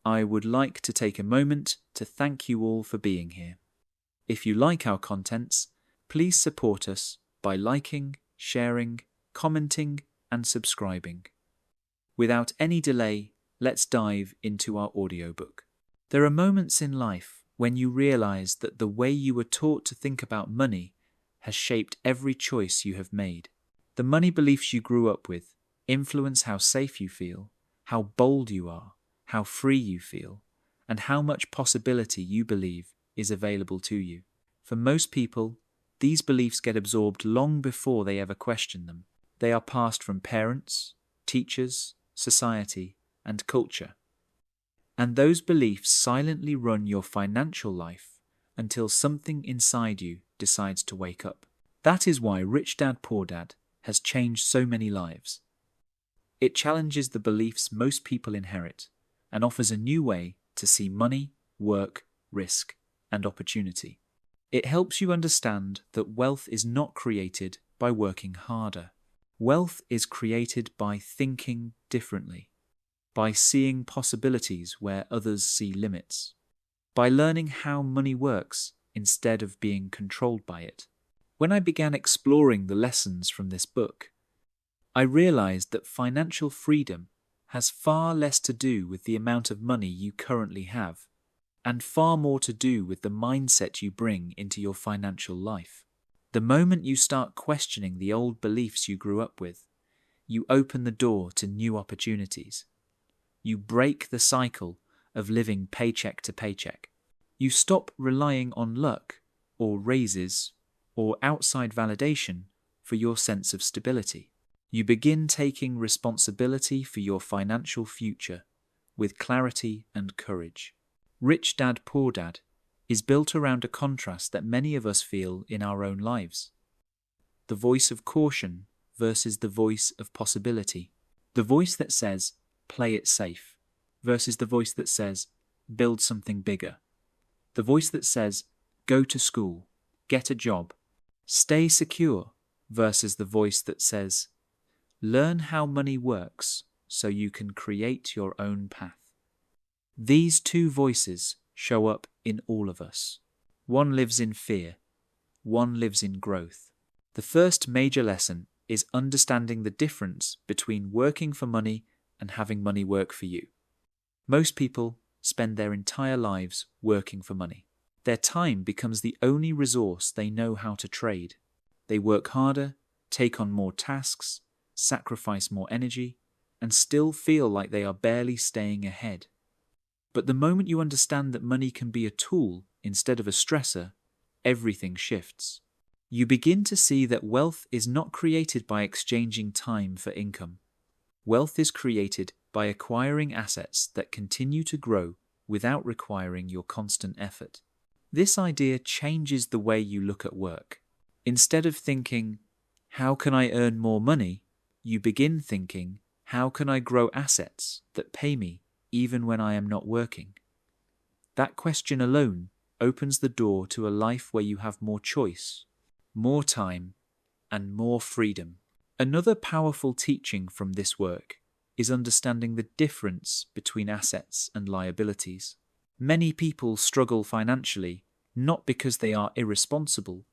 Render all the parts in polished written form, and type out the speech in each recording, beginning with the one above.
I would like to take a moment to thank you all for being here. If you like our contents, please support us by liking, sharing, commenting, and subscribing. Without any delay, let's dive into our audiobook. There are moments in life when you realize that the way you were taught to think about money has shaped every choice you have made. The money beliefs you grew up with influence how safe you feel, how bold you are, how free you feel, and how much possibility you believe is available to you. For most people, these beliefs get absorbed long before they ever question them. They are passed from parents, teachers, society, and culture. And those beliefs silently run your financial life until something inside you decides to wake up. That is why Rich Dad Poor Dad has changed so many lives. It challenges the beliefs most people inherit and offers a new way to see money, work, risk, and opportunity. It helps you understand that wealth is not created by working harder. Wealth is created by thinking differently, by seeing possibilities where others see limits, by learning how money works instead of being controlled by it. When I began exploring the lessons from this book, I realized that financial freedom has far less to do with the amount of money you currently have, and far more to do with the mindset you bring into your financial life. The moment you start questioning the old beliefs you grew up with, you open the door to new opportunities. You break the cycle of living paycheck to paycheck. You stop relying on luck or raises or outside validation for your sense of stability. You begin taking responsibility for your financial future with clarity and courage. Rich Dad Poor Dad is built around a contrast that many of us feel in our own lives. The voice of caution versus the voice of possibility. The voice that says, play it safe, versus the voice that says, build something bigger. The voice that says, go to school, get a job, stay secure, versus the voice that says, learn how money works so you can create your own path. These two voices show up in all of us. One lives in fear, one lives in growth. The first major lesson is understanding the difference between working for money and having money work for you. Most people spend their entire lives working for money. Their time becomes the only resource they know how to trade. They work harder, take on more tasks, sacrifice more energy, and still feel like they are barely staying ahead. But the moment you understand that money can be a tool instead of a stressor, everything shifts. You begin to see that wealth is not created by exchanging time for income. Wealth is created by acquiring assets that continue to grow without requiring your constant effort. This idea changes the way you look at work. Instead of thinking, how can I earn more money? You begin thinking, how can I grow assets that pay me even when I am not working? That question alone opens the door to a life where you have more choice, more time, and more freedom. Another powerful teaching from this work is understanding the difference between assets and liabilities. Many people struggle financially not because they are irresponsible,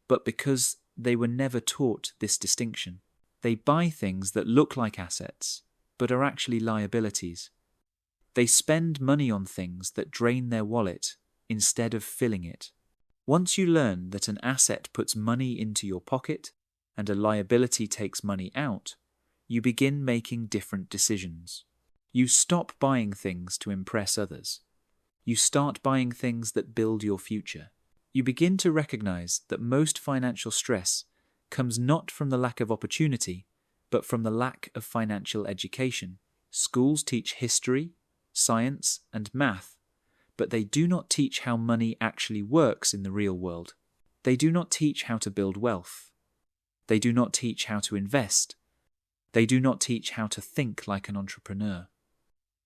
but because they were never taught this distinction. They buy things that look like assets, but are actually liabilities. They spend money on things that drain their wallet instead of filling it. Once you learn that an asset puts money into your pocket and a liability takes money out, you begin making different decisions. You stop buying things to impress others. You start buying things that build your future. You begin to recognize that most financial stress comes not from the lack of opportunity, but from the lack of financial education. Schools teach history, science, and math, but they do not teach how money actually works in the real world. They do not teach how to build wealth. They do not teach how to invest. They do not teach how to think like an entrepreneur.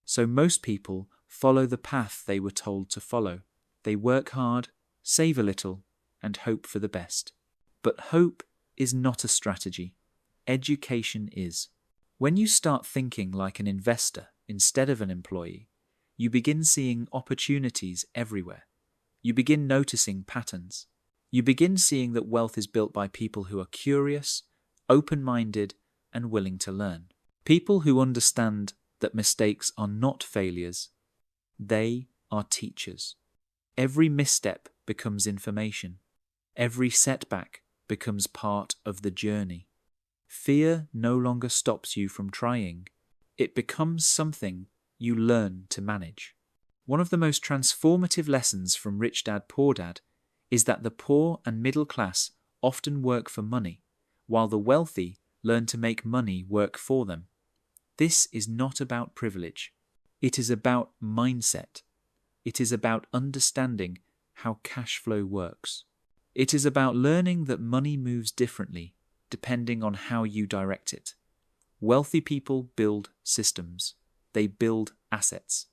So most people follow the path they were told to follow. They work hard, save a little, and hope for the best. But hope is not a strategy. Education is. When you start thinking like an investor instead of an employee, you begin seeing opportunities everywhere. You begin noticing patterns. You begin seeing that wealth is built by people who are curious, open-minded, and willing to learn. People who understand that mistakes are not failures. They are teachers. Every misstep becomes information. Every setback becomes part of the journey. Fear no longer stops you from trying. It becomes something you learn to manage. One of the most transformative lessons from Rich Dad, Poor Dad is that the poor and middle class often work for money, while the wealthy learn to make money work for them. This is not about privilege. It is about mindset. It is about understanding how cash flow works. It is about learning that money moves differently depending on how you direct it. Wealthy people build systems. They build assets.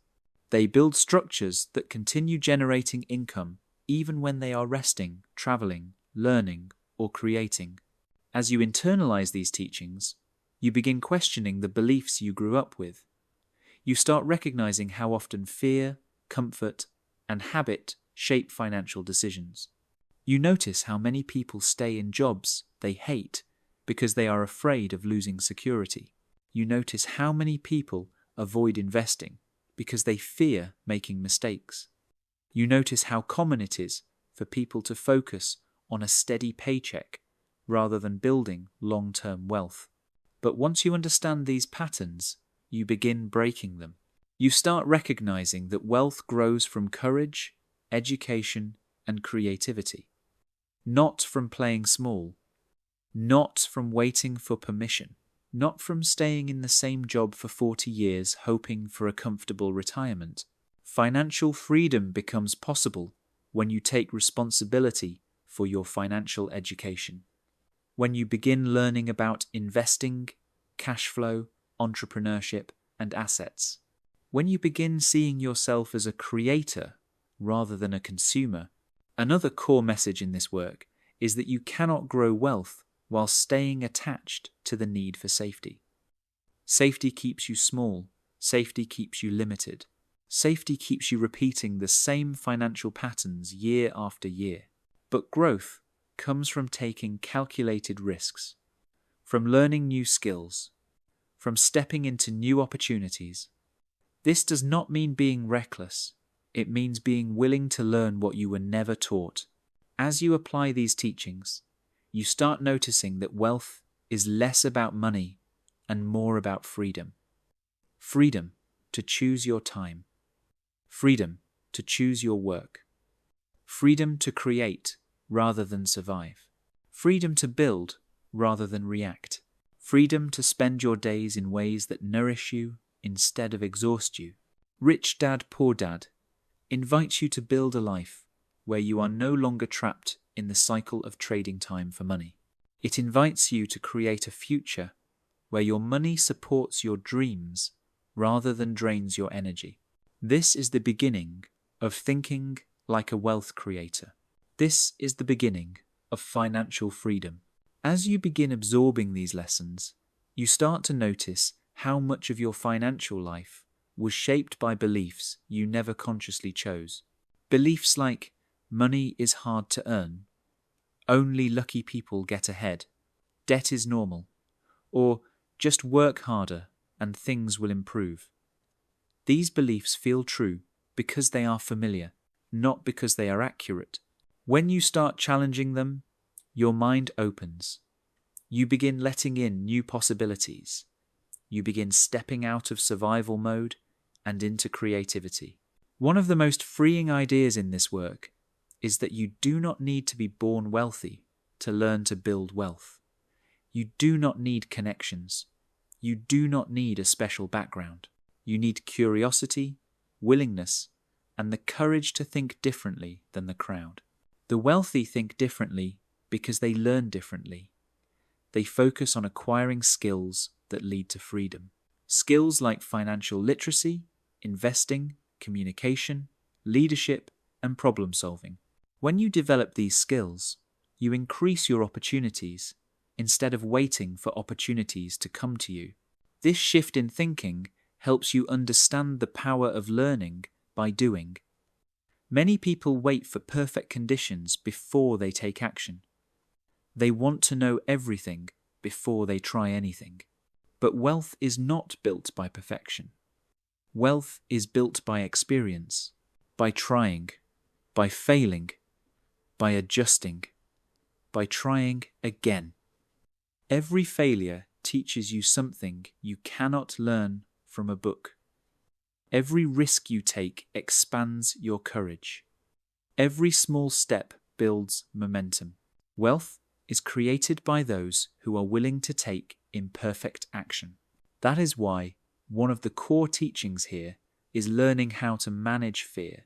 They build structures that continue generating income even when they are resting, traveling, learning, or creating. As you internalize these teachings, you begin questioning the beliefs you grew up with. You start recognizing how often fear, comfort, and habit shape financial decisions. You notice how many people stay in jobs they hate because they are afraid of losing security. You notice how many people avoid investing because they fear making mistakes. You notice how common it is for people to focus on a steady paycheck rather than building long-term wealth. But once you understand these patterns, you begin breaking them. You start recognizing that wealth grows from courage, education, and creativity. Not from playing small. Not from waiting for permission. Not from staying in the same job for 40 years hoping for a comfortable retirement. Financial freedom becomes possible when you take responsibility for your financial education. When you begin learning about investing, cash flow, entrepreneurship, and assets. When you begin seeing yourself as a creator rather than a consumer. Another core message in this work is that you cannot grow wealth while staying attached to the need for safety. Safety keeps you small. Safety keeps you limited. Safety keeps you repeating the same financial patterns year after year. But growth comes from taking calculated risks, from learning new skills, from stepping into new opportunities. This does not mean being reckless. It means being willing to learn what you were never taught. As you apply these teachings, you start noticing that wealth is less about money and more about freedom. Freedom to choose your time. Freedom to choose your work. Freedom to create rather than survive. Freedom to build rather than react. Freedom to spend your days in ways that nourish you instead of exhaust you. Rich Dad, Poor Dad invites you to build a life where you are no longer trapped in the cycle of trading time for money. It invites you to create a future where your money supports your dreams rather than drains your energy. This is the beginning of thinking like a wealth creator. This is the beginning of financial freedom. As you begin absorbing these lessons, you start to notice how much of your financial life was shaped by beliefs you never consciously chose. Beliefs like, money is hard to earn, only lucky people get ahead, debt is normal, or just work harder and things will improve. These beliefs feel true because they are familiar, not because they are accurate. When you start challenging them, your mind opens. You begin letting in new possibilities. You begin stepping out of survival mode and into creativity. One of the most freeing ideas in this work is that you do not need to be born wealthy to learn to build wealth. You do not need connections. You do not need a special background. You need curiosity, willingness, and the courage to think differently than the crowd. The wealthy think differently because they learn differently. They focus on acquiring skills that lead to freedom. Skills like financial literacy, investing, communication, leadership, and problem solving. When you develop these skills, you increase your opportunities instead of waiting for opportunities to come to you. This shift in thinking helps you understand the power of learning by doing. Many people wait for perfect conditions before they take action. They want to know everything before they try anything. But wealth is not built by perfection. Wealth is built by experience, by trying, by failing, by adjusting, by trying again. Every failure teaches you something you cannot learn from a book. Every risk you take expands your courage. Every small step builds momentum. Wealth is created by those who are willing to take imperfect action. That is why one of the core teachings here is learning how to manage fear.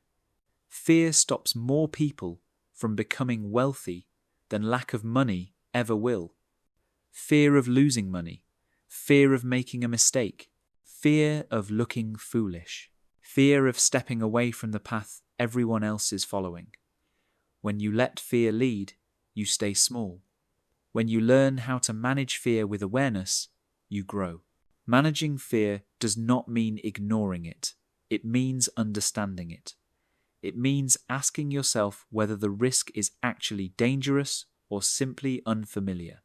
Fear stops more people from becoming wealthy than lack of money ever will. Fear of losing money, fear of making a mistake, fear of looking foolish, fear of stepping away from the path everyone else is following. When you let fear lead, you stay small. When you learn how to manage fear with awareness, you grow. Managing fear does not mean ignoring it. It means understanding it. It means asking yourself whether the risk is actually dangerous or simply unfamiliar.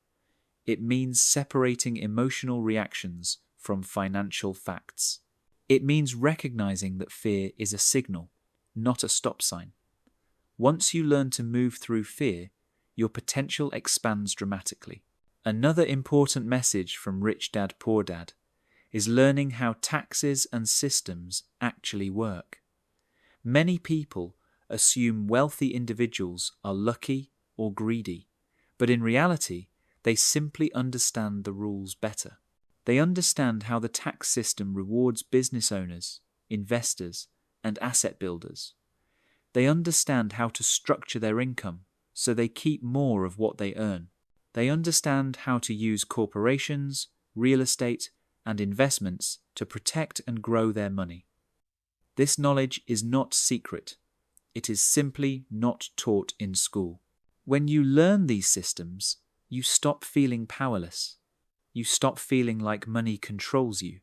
It means separating emotional reactions from financial facts. It means recognizing that fear is a signal, not a stop sign. Once you learn to move through fear, your potential expands dramatically. Another important message from Rich Dad Poor Dad is learning how taxes and systems actually work. Many people assume wealthy individuals are lucky or greedy, but in reality, they simply understand the rules better. They understand how the tax system rewards business owners, investors, and asset builders. They understand how to structure their income so they keep more of what they earn. They understand how to use corporations, real estate, and investments to protect and grow their money. This knowledge is not secret. It is simply not taught in school. When you learn these systems, you stop feeling powerless. You stop feeling like money controls you.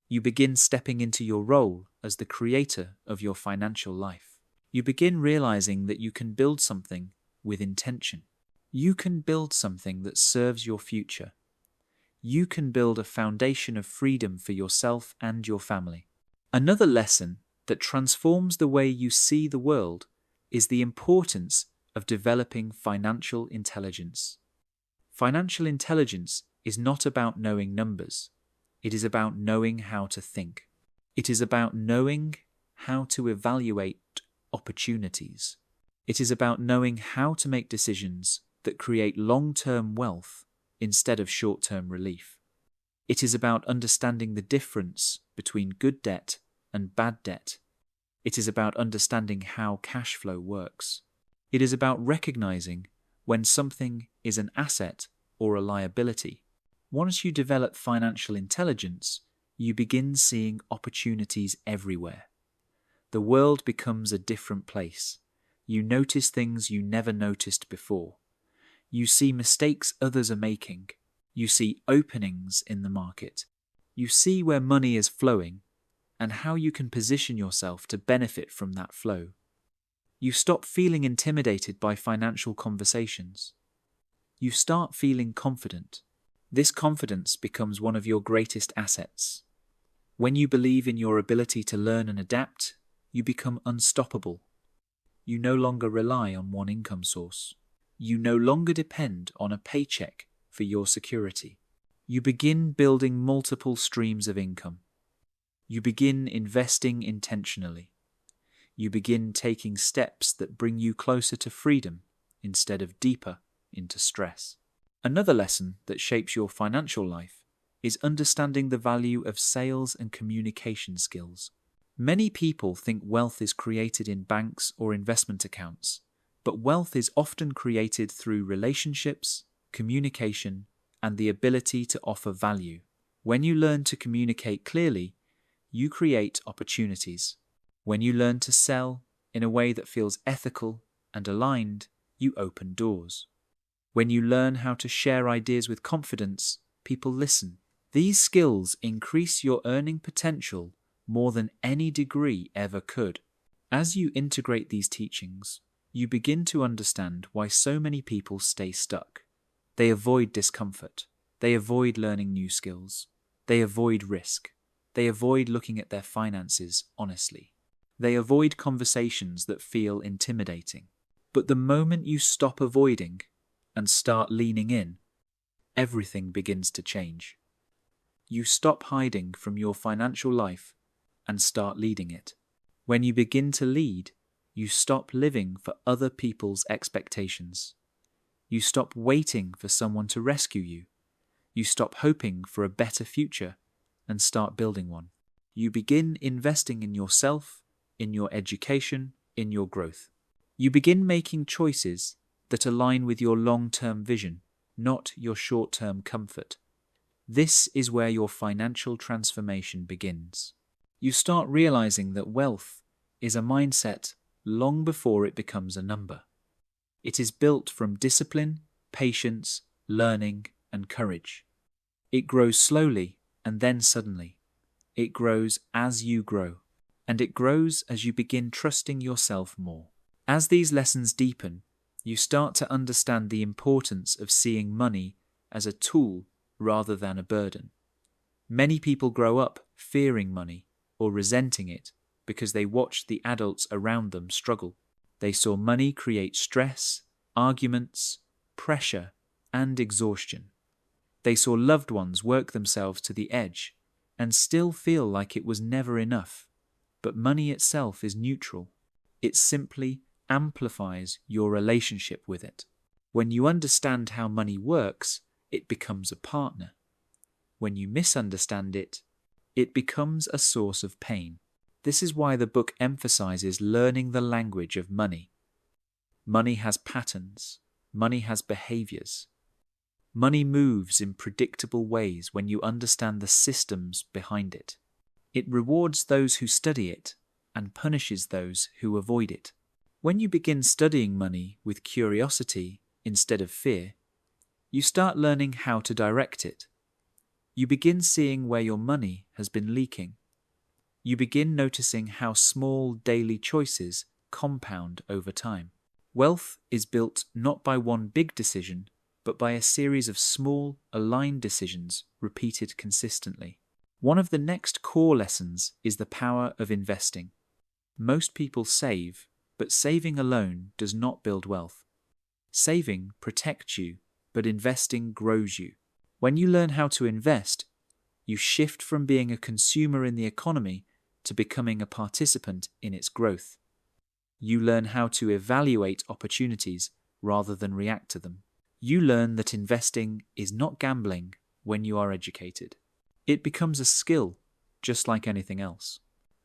You begin stepping into your role as the creator of your financial life. You begin realizing that you can build something with intention. You can build something that serves your future. You can build a foundation of freedom for yourself and your family. Another lesson that transforms the way you see the world is the importance of developing financial intelligence. Financial intelligence is not about knowing numbers. It is about knowing how to think. It is about knowing how to evaluate opportunities. It is about knowing how to make decisions that create long-term wealth instead of short-term relief. It is about understanding the difference between good debt and bad debt. It is about understanding how cash flow works. It is about recognizing when something is an asset or a liability. Once you develop financial intelligence, you begin seeing opportunities everywhere. The world becomes a different place. You notice things you never noticed before. You see mistakes others are making. You see openings in the market. You see where money is flowing and how you can position yourself to benefit from that flow. You stop feeling intimidated by financial conversations. You start feeling confident. This confidence becomes one of your greatest assets. When you believe in your ability to learn and adapt, you become unstoppable. You no longer rely on one income source. You no longer depend on a paycheck for your security. You begin building multiple streams of income. You begin investing intentionally. You begin taking steps that bring you closer to freedom instead of deeper into stress. Another lesson that shapes your financial life is understanding the value of sales and communication skills. Many people think wealth is created in banks or investment accounts, but wealth is often created through relationships, communication, and the ability to offer value. When you learn to communicate clearly, you create opportunities. When you learn to sell in a way that feels ethical and aligned, you open doors. When you learn how to share ideas with confidence, people listen. These skills increase your earning potential more than any degree ever could. As you integrate these teachings, you begin to understand why so many people stay stuck. They avoid discomfort. They avoid learning new skills. They avoid risk. They avoid looking at their finances honestly. They avoid conversations that feel intimidating. But the moment you stop avoiding and start leaning in, everything begins to change. You stop hiding from your financial life and start leading it. When you begin to lead, you stop living for other people's expectations. You stop waiting for someone to rescue you. You stop hoping for a better future and start building one. You begin investing in yourself, in your education, in your growth. You begin making choices that align with your long-term vision, not your short-term comfort. This is where your financial transformation begins. You start realizing that wealth is a mindset long before it becomes a number. It is built from discipline, patience, learning, and courage. It grows slowly and then suddenly. It grows as you grow, and it grows as you begin trusting yourself more. As these lessons deepen, you start to understand the importance of seeing money as a tool rather than a burden. Many people grow up fearing money or resenting it because they watched the adults around them struggle. They saw money create stress, arguments, pressure, and exhaustion. They saw loved ones work themselves to the edge and still feel like it was never enough. But money itself is neutral. It simply amplifies your relationship with it. When you understand how money works, it becomes a partner. When you misunderstand it, it becomes a source of pain. This is why the book emphasizes learning the language of money. Money has patterns. Money has behaviors. Money moves in predictable ways when you understand the systems behind it. It rewards those who study it and punishes those who avoid it. When you begin studying money with curiosity instead of fear, you start learning how to direct it. You begin seeing where your money has been leaking. You begin noticing how small daily choices compound over time. Wealth is built not by one big decision, but by a series of small, aligned decisions repeated consistently. One of the next core lessons is the power of investing. Most people save, but saving alone does not build wealth. Saving protects you, but investing grows you. When you learn how to invest, you shift from being a consumer in the economy to becoming a participant in its growth. You learn how to evaluate opportunities rather than react to them. You learn that investing is not gambling when you are educated. It becomes a skill, just like anything else.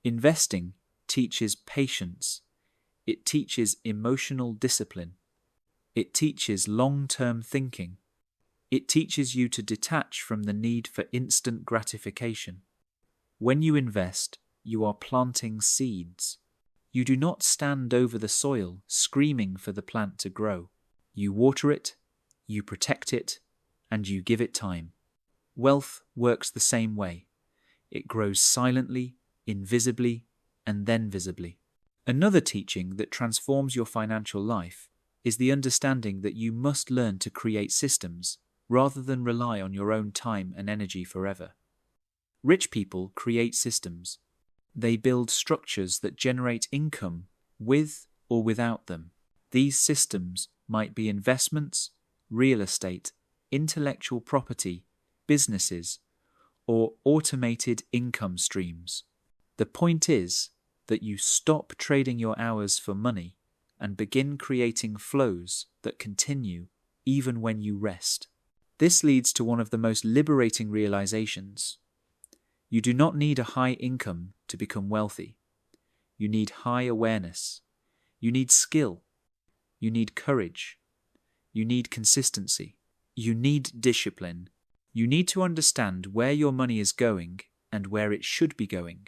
Investing teaches patience. It teaches emotional discipline. It teaches long-term thinking. It teaches you to detach from the need for instant gratification. When you invest, you are planting seeds. You do not stand over the soil screaming for the plant to grow. You water it, you protect it, and you give it time. Wealth works the same way. It grows silently, invisibly, and then visibly. Another teaching that transforms your financial life is the understanding that you must learn to create systems rather than rely on your own time and energy forever. Rich people create systems. They build structures that generate income with or without them. These systems might be investments, real estate, intellectual property, businesses, or automated income streams. The point is that you stop trading your hours for money and begin creating flows that continue even when you rest. This leads to one of the most liberating realizations. You do not need a high income to become wealthy. You need high awareness. You need skill. You need courage. You need consistency. You need discipline. You need to understand where your money is going and where it should be going.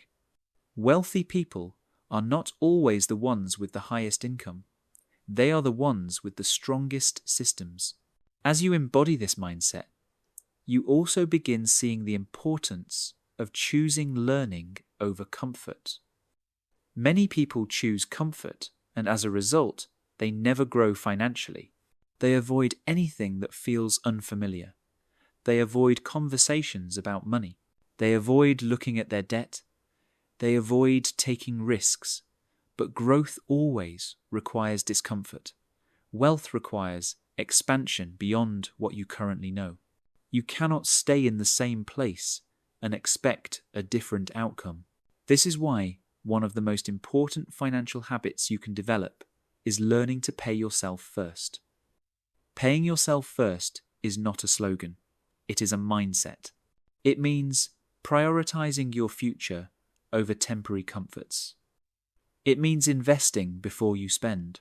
Wealthy people are not always the ones with the highest income. They are the ones with the strongest systems. As you embody this mindset, you also begin seeing the importance of choosing learning over comfort. Many people choose comfort, and as a result, they never grow financially. They avoid anything that feels unfamiliar. They avoid conversations about money. They avoid looking at their debt. They avoid taking risks. But growth always requires discomfort. Wealth requires expansion beyond what you currently know. You cannot stay in the same place and expect a different outcome. This is why one of the most important financial habits you can develop is learning to pay yourself first. Paying yourself first is not a slogan. It is a mindset. It means prioritizing your future over temporary comforts. It means investing before you spend.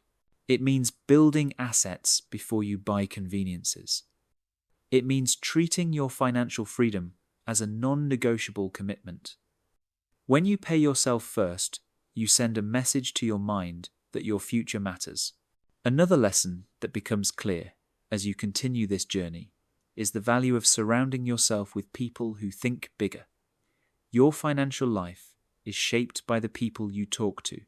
It means building assets before you buy conveniences. It means treating your financial freedom as a non-negotiable commitment. When you pay yourself first, you send a message to your mind that your future matters. Another lesson that becomes clear as you continue this journey is the value of surrounding yourself with people who think bigger. Your financial life is shaped by the people you talk to.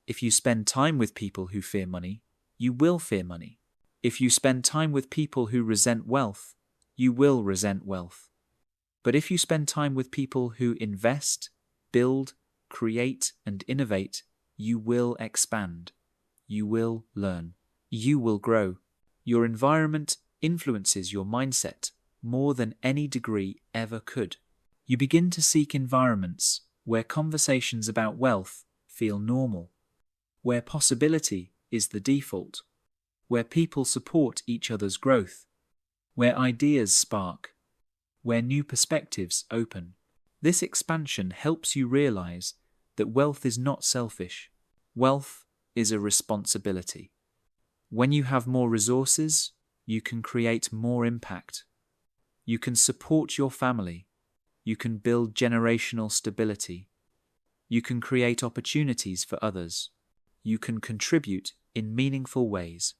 If you spend time with people who fear money, you will fear money. If you spend time with people who resent wealth, you will resent wealth. But if you spend time with people who invest, build, create, and innovate, you will expand. You will learn. You will grow. Your environment influences your mindset more than any degree ever could. You begin to seek environments where conversations about wealth feel normal, where possibility is the default, where people support each other's growth, where ideas spark, where new perspectives open. This expansion helps you realize that wealth is not selfish. Wealth is a responsibility. When you have more resources, you can create more impact. You can support your family. You can build generational stability. You can create opportunities for others. You can contribute in meaningful ways.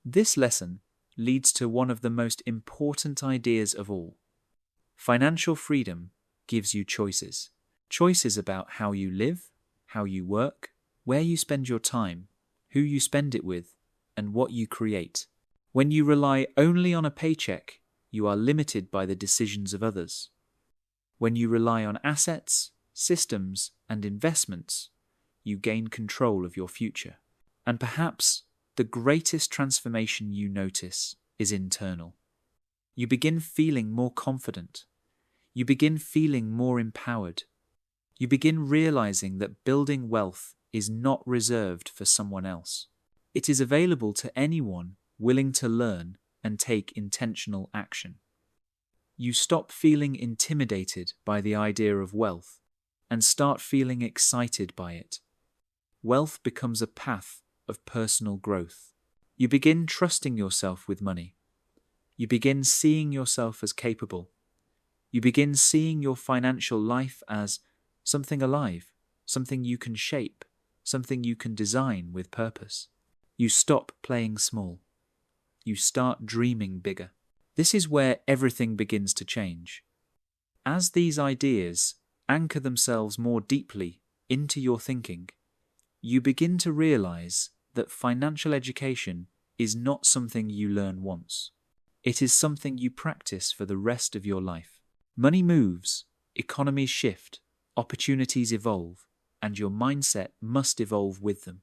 This lesson leads to one of the most important ideas of all. Financial freedom gives you choices. Choices about how you live, how you work, where you spend your time, who you spend it with, and what you create. When you rely only on a paycheck, you are limited by the decisions of others. When you rely on assets, systems, and investments, you gain control of your future. And perhaps the greatest transformation you notice is internal. You begin feeling more confident. You begin feeling more empowered. You begin realizing that building wealth is not reserved for someone else. It is available to anyone willing to learn and take intentional action. You stop feeling intimidated by the idea of wealth and start feeling excited by it. Wealth becomes a path of personal growth. You begin trusting yourself with money. You begin seeing yourself as capable. You begin seeing your financial life as something alive, something you can shape, something you can design with purpose. You stop playing small. You start dreaming bigger. This is where everything begins to change. As these ideas anchor themselves more deeply into your thinking, you begin to realize that financial education is not something you learn once. It is something you practice for the rest of your life. Money moves, economies shift, opportunities evolve, and your mindset must evolve with them.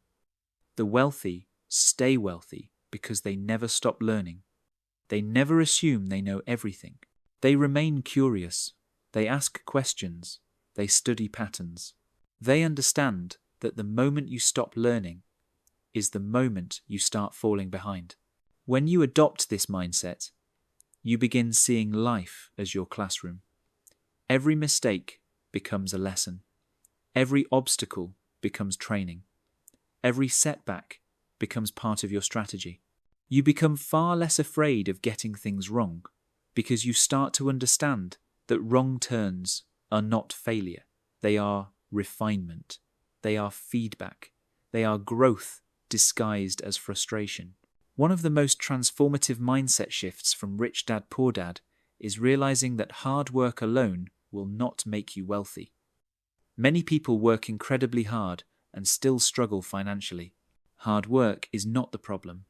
The wealthy stay wealthy because they never stop learning. They never assume they know everything. They remain curious. They ask questions. They study patterns. They understand that the moment you stop learning is the moment you start falling behind. When you adopt this mindset, you begin seeing life as your classroom. Every mistake becomes a lesson. Every obstacle becomes training. Every setback becomes part of your strategy. You become far less afraid of getting things wrong because you start to understand that wrong turns are not failure. They are refinement. They are feedback. They are growth disguised as frustration. One of the most transformative mindset shifts from Rich Dad Poor Dad is realizing that hard work alone will not make you wealthy. Many people work incredibly hard and still struggle financially. Hard work is not the problem.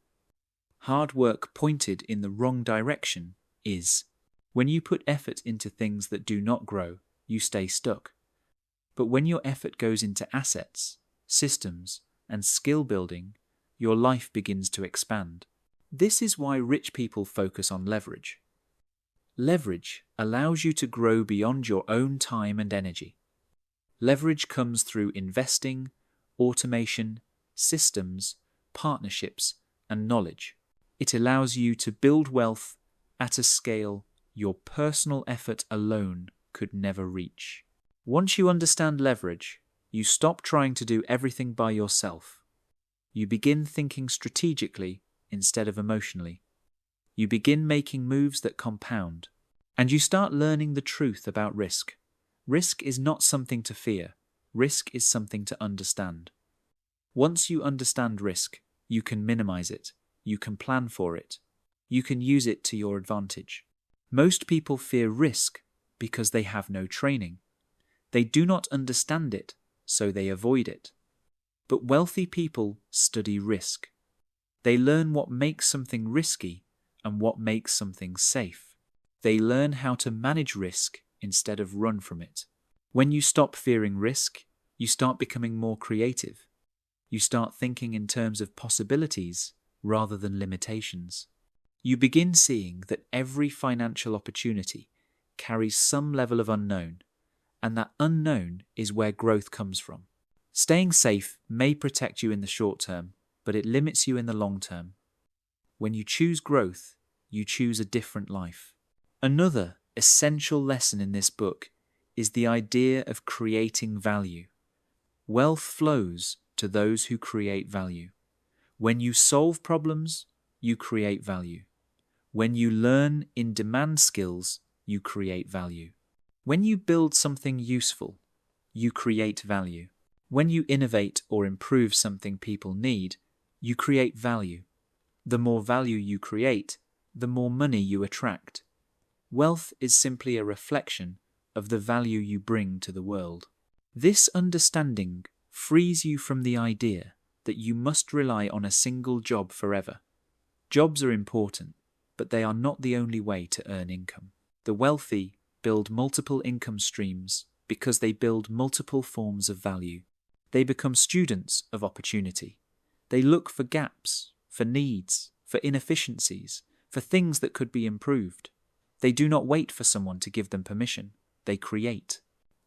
Hard work pointed in the wrong direction is. When you put effort into things that do not grow, you stay stuck. But when your effort goes into assets, systems, and skill building, your life begins to expand. This is why rich people focus on leverage. Leverage allows you to grow beyond your own time and energy. Leverage comes through investing, automation, systems, partnerships, and knowledge. It allows you to build wealth at a scale your personal effort alone could never reach. Once you understand leverage, you stop trying to do everything by yourself. You begin thinking strategically instead of emotionally. You begin making moves that compound, and you start learning the truth about risk. Risk is not something to fear. Risk is something to understand. Once you understand risk, you can minimize it. You can plan for it. You can use it to your advantage. Most people fear risk because they have no training. They do not understand it, so they avoid it. But wealthy people study risk. They learn what makes something risky and what makes something safe. They learn how to manage risk instead of run from it. When you stop fearing risk, you start becoming more creative. You start thinking in terms of possibilities rather than limitations. You begin seeing that every financial opportunity carries some level of unknown, and that unknown is where growth comes from. Staying safe may protect you in the short term, but it limits you in the long term. When you choose growth, you choose a different life. Another essential lesson in this book is the idea of creating value. Wealth flows to those who create value. When you solve problems, you create value. When you learn in-demand skills, you create value. When you build something useful, you create value. When you innovate or improve something people need, you create value. The more value you create, the more money you attract. Wealth is simply a reflection of the value you bring to the world. This understanding frees you from the idea that you must rely on a single job forever. Jobs are important, but they are not the only way to earn income. The wealthy build multiple income streams because they build multiple forms of value. They become students of opportunity. They look for gaps, for needs, for inefficiencies, for things that could be improved. They do not wait for someone to give them permission. They create.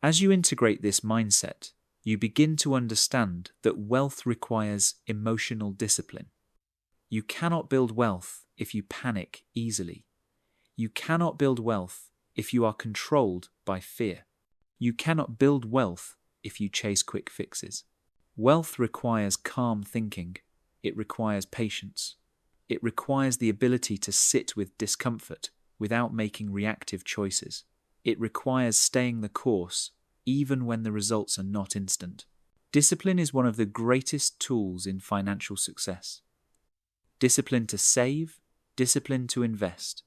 As you integrate this mindset, you begin to understand that wealth requires emotional discipline. You cannot build wealth if you panic easily. You cannot build wealth if you are controlled by fear. You cannot build wealth if you chase quick fixes. Wealth requires calm thinking. It requires patience. It requires the ability to sit with discomfort without making reactive choices. It requires staying the course even when the results are not instant. Discipline is one of the greatest tools in financial success. Discipline to save, discipline to invest.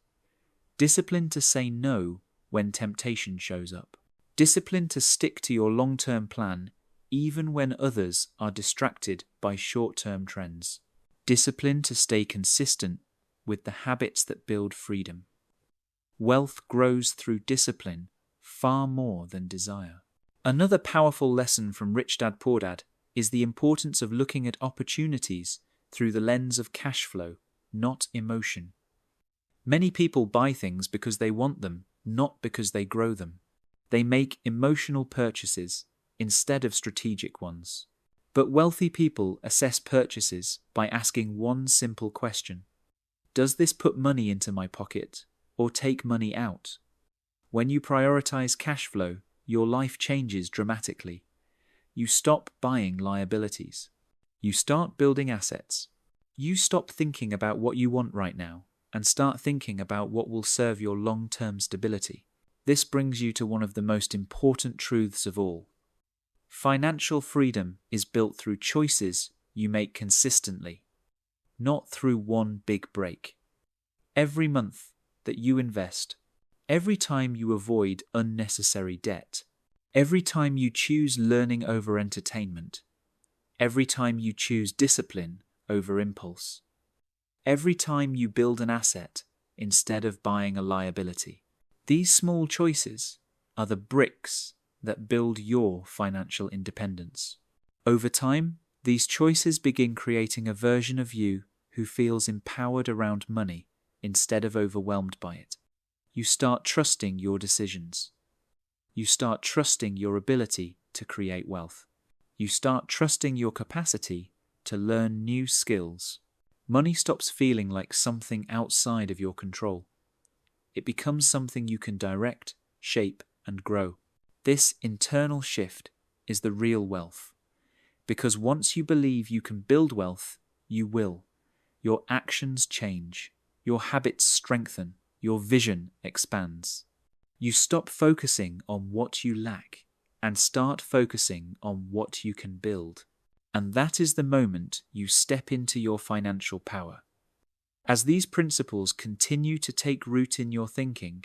Discipline to say no when temptation shows up. Discipline to stick to your long-term plan even when others are distracted by short-term trends. Discipline to stay consistent with the habits that build freedom. Wealth grows through discipline far more than desire. Another powerful lesson from Rich Dad Poor Dad is the importance of looking at opportunities through the lens of cash flow, not emotion. Many people buy things because they want them, not because they grow them. They make emotional purchases instead of strategic ones. But wealthy people assess purchases by asking one simple question. Does this put money into my pocket or take money out? When you prioritize cash flow, your life changes dramatically. You stop buying liabilities. You start building assets. You stop thinking about what you want right now and start thinking about what will serve your long-term stability. This brings you to one of the most important truths of all. Financial freedom is built through choices you make consistently, not through one big break. Every month that you invest, every time you avoid unnecessary debt, every time you choose learning over entertainment, every time you choose discipline over impulse, every time you build an asset instead of buying a liability. These small choices are the bricks that build your financial independence. Over time, these choices begin creating a version of you who feels empowered around money instead of overwhelmed by it. You start trusting your decisions. You start trusting your ability to create wealth. You start trusting your capacity to learn new skills. Money stops feeling like something outside of your control. It becomes something you can direct, shape, and grow. This internal shift is the real wealth. Because once you believe you can build wealth, you will. Your actions change. Your habits strengthen. Your vision expands. You stop focusing on what you lack and start focusing on what you can build. And that is the moment you step into your financial power. As these principles continue to take root in your thinking,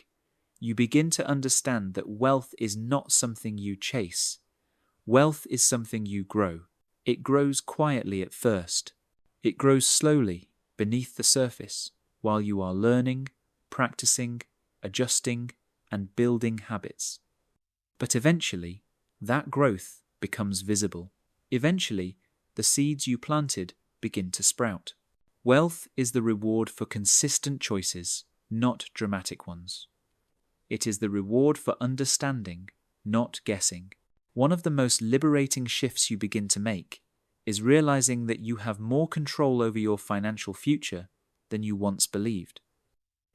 you begin to understand that wealth is not something you chase. Wealth is something you grow. It grows quietly at first. It grows slowly beneath the surface while you are learning, practicing, adjusting, and building habits. But eventually, that growth becomes visible. Eventually, the seeds you planted begin to sprout. Wealth is the reward for consistent choices, not dramatic ones. It is the reward for understanding, not guessing. One of the most liberating shifts you begin to make is realizing that you have more control over your financial future than you once believed.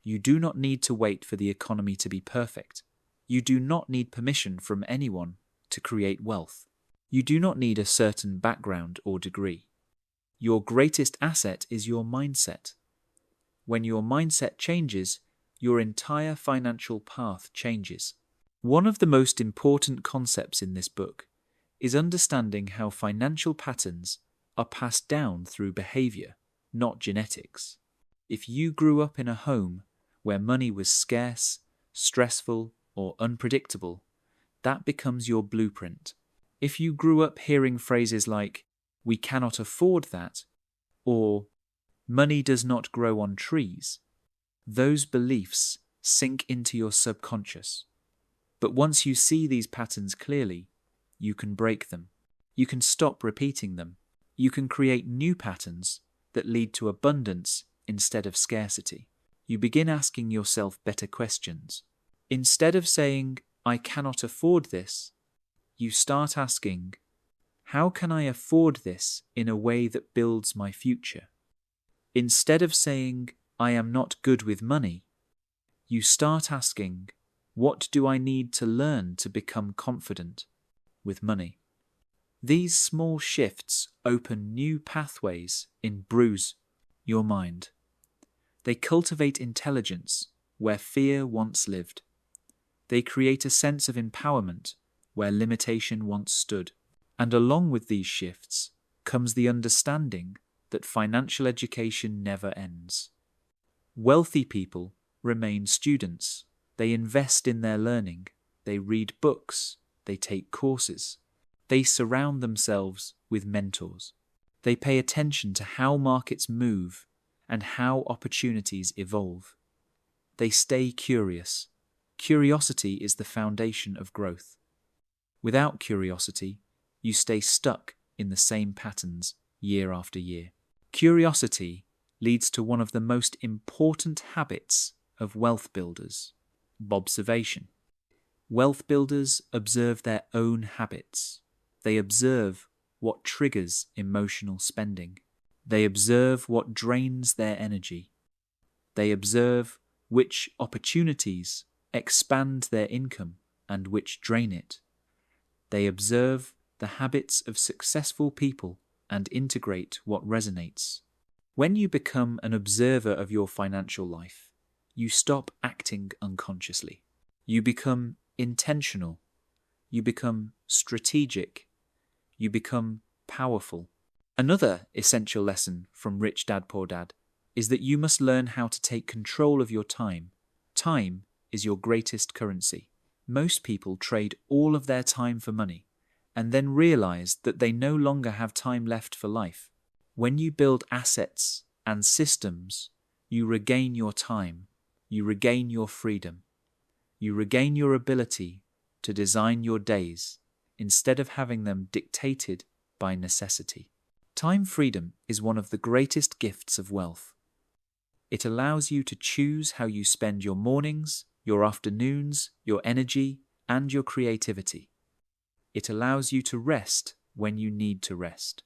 You do not need to wait for the economy to be perfect. You do not need permission from anyone to create wealth. You do not need a certain background or degree. Your greatest asset is your mindset. When your mindset changes, your entire financial path changes. One of the most important concepts in this book is understanding how financial patterns are passed down through behavior, not genetics. If you grew up in a home where money was scarce, stressful, or unpredictable, that becomes your blueprint. If you grew up hearing phrases like, "We cannot afford that," or "Money does not grow on trees," those beliefs sink into your subconscious. But once you see these patterns clearly, you can break them. You can stop repeating them. You can create new patterns that lead to abundance instead of scarcity. You begin asking yourself better questions. Instead of saying, "I cannot afford this," you start asking, "How can I afford this in a way that builds my future?" Instead of saying, "I am not good with money," you start asking, "What do I need to learn to become confident with money?" These small shifts open new pathways in bruise your mind. They cultivate intelligence where fear once lived. They create a sense of empowerment where limitation once stood. And along with these shifts comes the understanding that financial education never ends. Wealthy people remain students. They invest in their learning. They read books. They take courses. They surround themselves with mentors. They pay attention to how markets move and how opportunities evolve. They stay curious. Curiosity is the foundation of growth. Without curiosity, you stay stuck in the same patterns year after year. Curiosity leads to one of the most important habits of wealth builders: observation. Wealth builders observe their own habits. They observe what triggers emotional spending. They observe what drains their energy. They observe which opportunities expand their income and which drain it. They observe the habits of successful people and integrate what resonates. When you become an observer of your financial life, you stop acting unconsciously. You become intentional. You become strategic. You become powerful. Another essential lesson from Rich Dad Poor Dad is that you must learn how to take control of your time. Time is your greatest currency. Most people trade all of their time for money and then realize that they no longer have time left for life. When you build assets and systems, you regain your time, you regain your freedom, you regain your ability to design your days instead of having them dictated by necessity. Time freedom is one of the greatest gifts of wealth. It allows you to choose how you spend your mornings, your afternoons, your energy, and your creativity. It allows you to rest when you need to rest.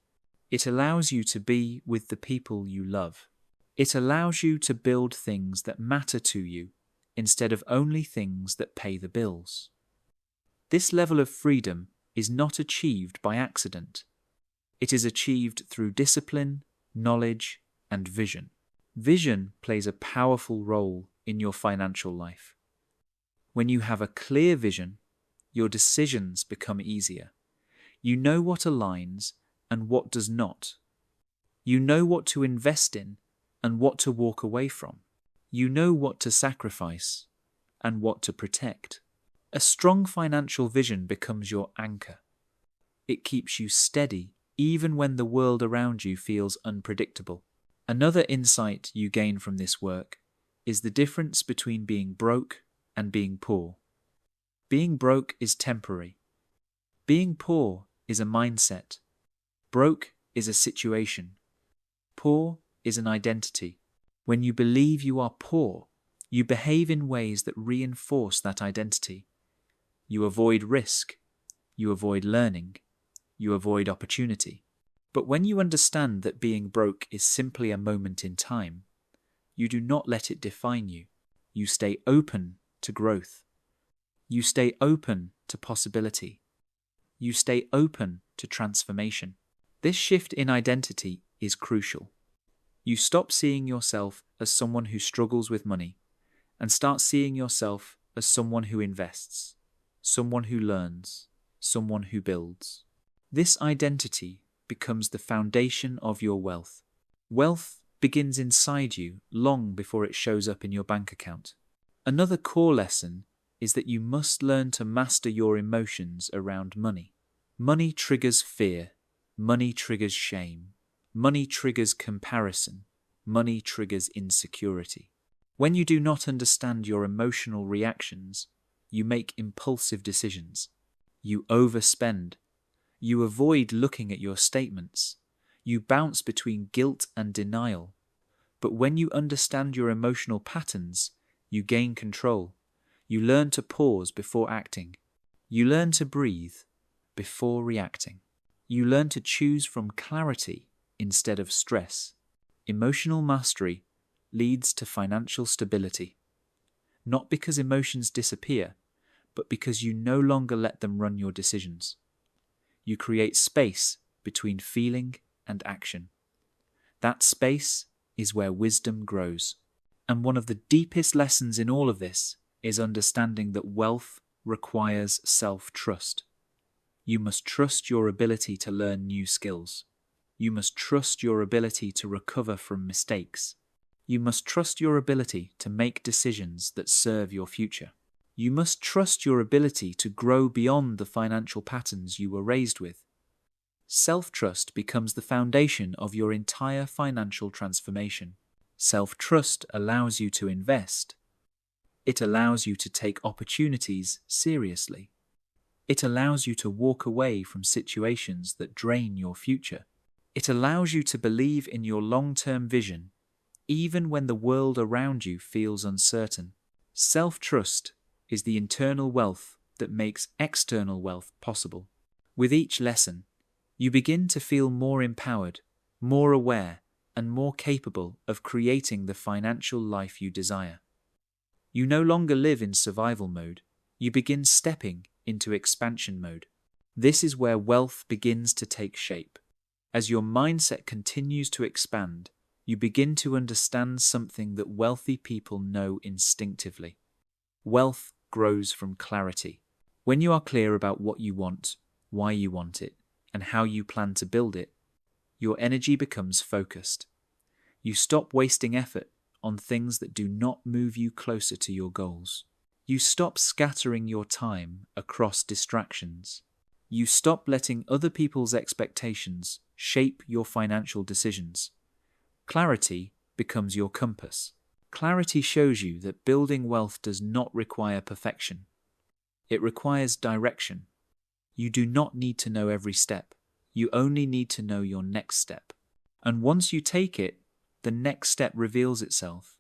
It allows you to be with the people you love. It allows you to build things that matter to you instead of only things that pay the bills. This level of freedom is not achieved by accident. It is achieved through discipline, knowledge, and vision. Vision plays a powerful role in your financial life. When you have a clear vision, your decisions become easier. You know what aligns and what does not. You know what to invest in and what to walk away from. You know what to sacrifice and what to protect. A strong financial vision becomes your anchor. It keeps you steady even when the world around you feels unpredictable. Another insight you gain from this work is the difference between being broke and being poor. Being broke is temporary. Being poor is a mindset. Broke is a situation. Poor is an identity. When you believe you are poor, you behave in ways that reinforce that identity. You avoid risk. You avoid learning. You avoid opportunity. But when you understand that being broke is simply a moment in time, you do not let it define you. You stay open to growth. You stay open to possibility. You stay open to transformation. This shift in identity is crucial. You stop seeing yourself as someone who struggles with money and start seeing yourself as someone who invests, someone who learns, someone who builds. This identity becomes the foundation of your wealth. Wealth begins inside you long before it shows up in your bank account. Another core lesson is that you must learn to master your emotions around money. Money triggers fear. Money triggers shame. Money triggers comparison. Money triggers insecurity. When you do not understand your emotional reactions, you make impulsive decisions. You overspend. You avoid looking at your statements. You bounce between guilt and denial. But when you understand your emotional patterns, you gain control. You learn to pause before acting. You learn to breathe before reacting. You learn to choose from clarity instead of stress. Emotional mastery leads to financial stability. Not because emotions disappear, but because you no longer let them run your decisions. You create space between feeling and action. That space is where wisdom grows. And one of the deepest lessons in all of this is understanding that wealth requires self-trust. You must trust your ability to learn new skills. You must trust your ability to recover from mistakes. You must trust your ability to make decisions that serve your future. You must trust your ability to grow beyond the financial patterns you were raised with. Self-trust becomes the foundation of your entire financial transformation. Self-trust allows you to invest. It allows you to take opportunities seriously. It allows you to walk away from situations that drain your future. It allows you to believe in your long-term vision, even when the world around you feels uncertain. Self-trust is the internal wealth that makes external wealth possible. With each lesson, you begin to feel more empowered, more aware, and more capable of creating the financial life you desire. You no longer live in survival mode. You begin stepping into expansion mode. This is where wealth begins to take shape. As your mindset continues to expand, you begin to understand something that wealthy people know instinctively. Wealth grows from clarity. When you are clear about what you want, why you want it, and how you plan to build it, your energy becomes focused. You stop wasting effort on things that do not move you closer to your goals. You stop scattering your time across distractions. You stop letting other people's expectations shape your financial decisions. Clarity becomes your compass. Clarity shows you that building wealth does not require perfection. It requires direction. You do not need to know every step. You only need to know your next step. And once you take it, the next step reveals itself.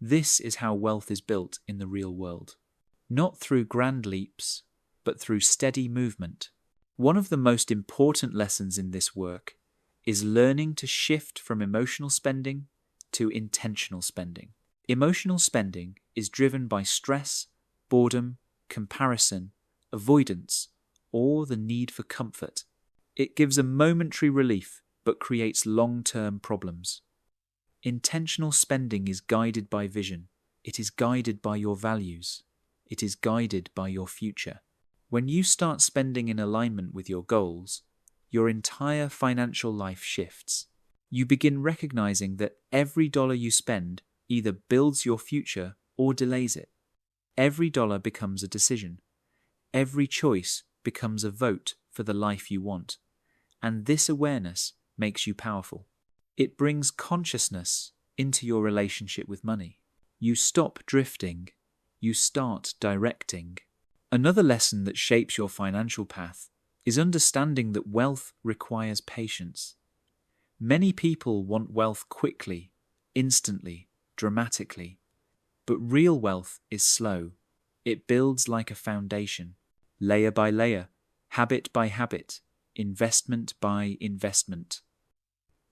This is how wealth is built in the real world. Not through grand leaps, but through steady movement. One of the most important lessons in this work is learning to shift from emotional spending to intentional spending. Emotional spending is driven by stress, boredom, comparison, avoidance, or the need for comfort. It gives a momentary relief but creates long-term problems. Intentional spending is guided by vision. It is guided by your values. It is guided by your future. When you start spending in alignment with your goals, your entire financial life shifts. You begin recognizing that every dollar you spend either builds your future or delays it. Every dollar becomes a decision. Every choice becomes a vote for the life you want. And this awareness makes you powerful. It brings consciousness into your relationship with money. You stop drifting. You start directing. Another lesson that shapes your financial path is understanding that wealth requires patience. Many people want wealth quickly, instantly, dramatically. But real wealth is slow. It builds like a foundation, layer by layer, habit by habit, investment by investment.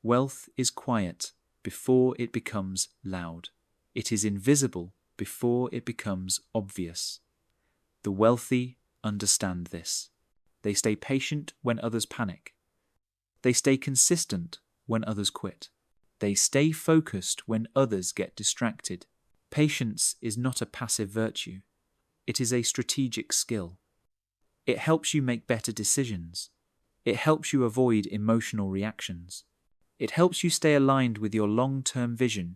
Wealth is quiet before it becomes loud. It is invisible before it becomes obvious. The wealthy understand this. They stay patient when others panic. They stay consistent when others quit. They stay focused when others get distracted. Patience is not a passive virtue. It is a strategic skill. It helps you make better decisions. It helps you avoid emotional reactions. It helps you stay aligned with your long-term vision,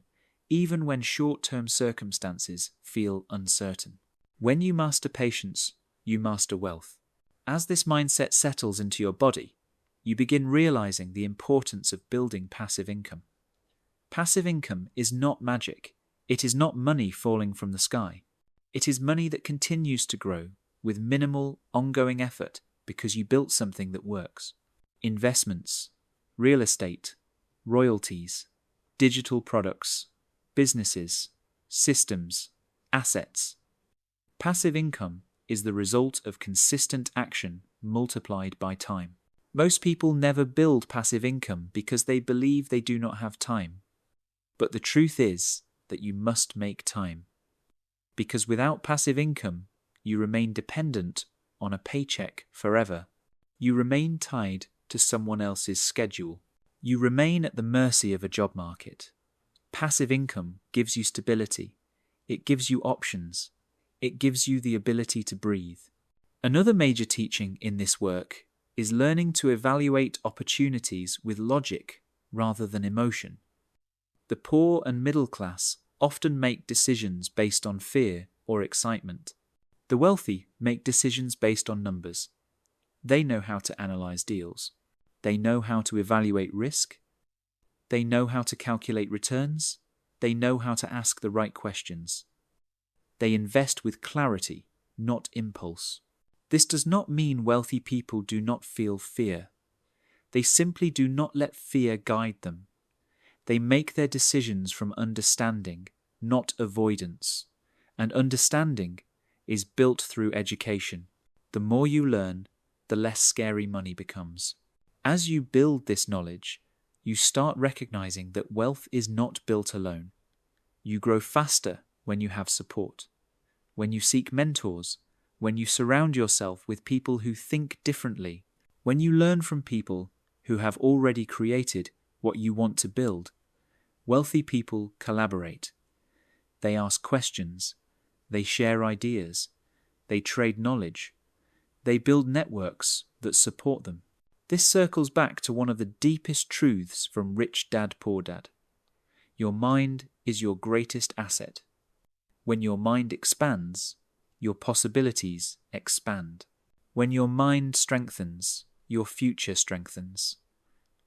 even when short-term circumstances feel uncertain. When you master patience, you master wealth. As this mindset settles into your body, you begin realizing the importance of building passive income. Passive income is not magic. It is not money falling from the sky. It is money that continues to grow with minimal, ongoing effort because you built something that works. Investments, real estate, royalties, digital products, businesses, systems, assets. Passive income is the result of consistent action multiplied by time. Most people never build passive income because they believe they do not have time. But the truth is that you must make time. Because without passive income, you remain dependent on a paycheck forever. You remain tied to someone else's schedule. You remain at the mercy of a job market. Passive income gives you stability. It gives you options. It gives you the ability to breathe. Another major teaching in this work is learning to evaluate opportunities with logic rather than emotion. The poor and middle class often make decisions based on fear or excitement. The wealthy make decisions based on numbers. They know how to analyze deals. They know how to evaluate risk. They know how to calculate returns. They know how to ask the right questions. They invest with clarity, not impulse. This does not mean wealthy people do not feel fear. They simply do not let fear guide them. They make their decisions from understanding, not avoidance. And understanding is built through education. The more you learn, the less scary money becomes. As you build this knowledge, you start recognizing that wealth is not built alone. You grow faster when you have support, when you seek mentors, when you surround yourself with people who think differently, when you learn from people who have already created what you want to build. Wealthy people collaborate. They ask questions. They share ideas. They trade knowledge. They build networks that support them. This circles back to one of the deepest truths from Rich Dad, Poor Dad. Your mind is your greatest asset. When your mind expands, your possibilities expand. When your mind strengthens, your future strengthens.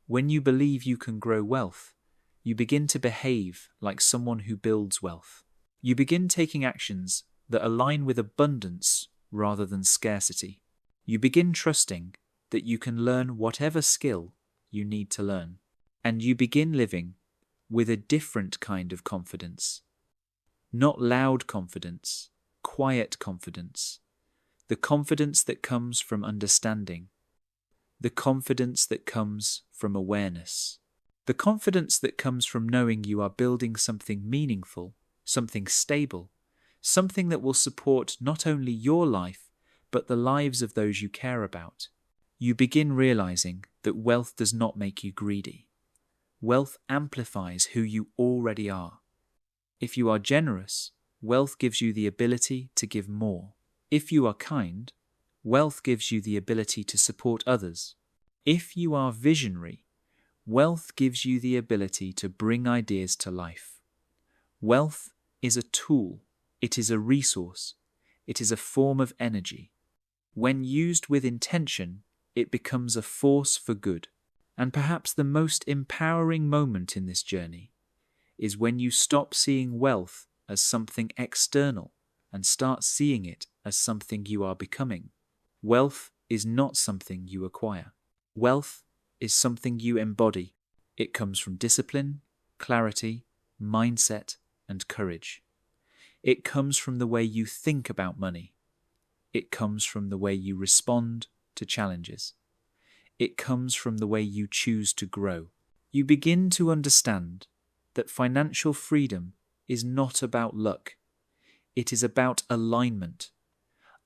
When you believe you can grow wealth, you begin to behave like someone who builds wealth. You begin taking actions that align with abundance rather than scarcity. You begin trusting that you can learn whatever skill you need to learn. And you begin living with a different kind of confidence. Not loud confidence, quiet confidence. The confidence that comes from understanding. The confidence that comes from awareness. The confidence that comes from knowing you are building something meaningful, something stable, something that will support not only your life, but the lives of those you care about. You begin realizing that wealth does not make you greedy. Wealth amplifies who you already are. If you are generous, wealth gives you the ability to give more. If you are kind, wealth gives you the ability to support others. If you are visionary, wealth gives you the ability to bring ideas to life. Wealth is a tool. It is a resource. It is a form of energy. When used with intention, it becomes a force for good. And perhaps the most empowering moment in this journey is when you stop seeing wealth as something external and start seeing it as something you are becoming. Wealth is not something you acquire. Wealth is something you embody. It comes from discipline, clarity, mindset, and courage. It comes from the way you think about money. It comes from the way you respond to challenges. It comes from the way you choose to grow. You begin to understand that financial freedom is not about luck. It is about alignment.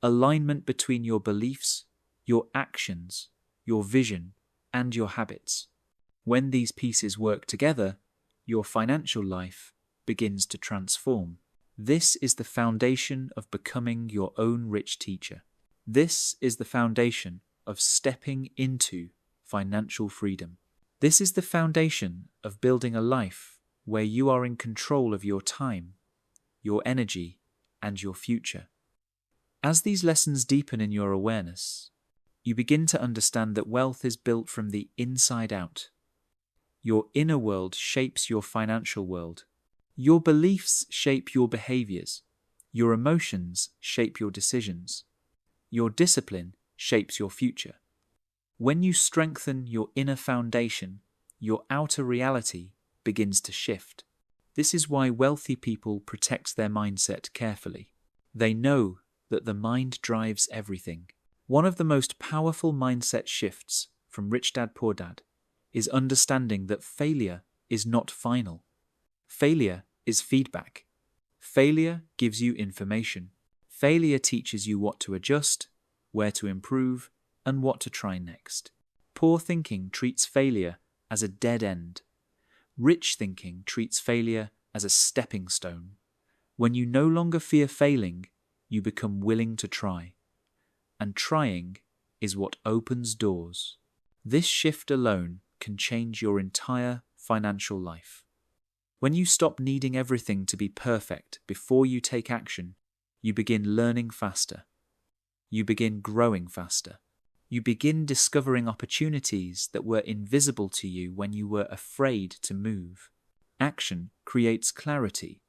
Alignment between your beliefs, your actions, your vision, and your habits. When these pieces work together, your financial life begins to transform. This is the foundation of becoming your own rich teacher. This is the foundation of stepping into financial freedom. This is the foundation of building a life where you are in control of your time, your energy, and your future. As these lessons deepen in your awareness, you begin to understand that wealth is built from the inside out. Your inner world shapes your financial world. Your beliefs shape your behaviors. Your emotions shape your decisions. Your discipline shapes your future. When you strengthen your inner foundation, your outer reality begins to shift. This is why wealthy people protect their mindset carefully. They know that the mind drives everything. One of the most powerful mindset shifts from Rich Dad Poor Dad is understanding that failure is not final. Failure is feedback. Failure gives you information. Failure teaches you what to adjust, where to improve, and what to try next. Poor thinking treats failure as a dead end. Rich thinking treats failure as a stepping stone. When you no longer fear failing, you become willing to try. And trying is what opens doors. This shift alone can change your entire financial life. When you stop needing everything to be perfect before you take action, you begin learning faster. You begin growing faster. You begin discovering opportunities that were invisible to you when you were afraid to move. Action creates clarity.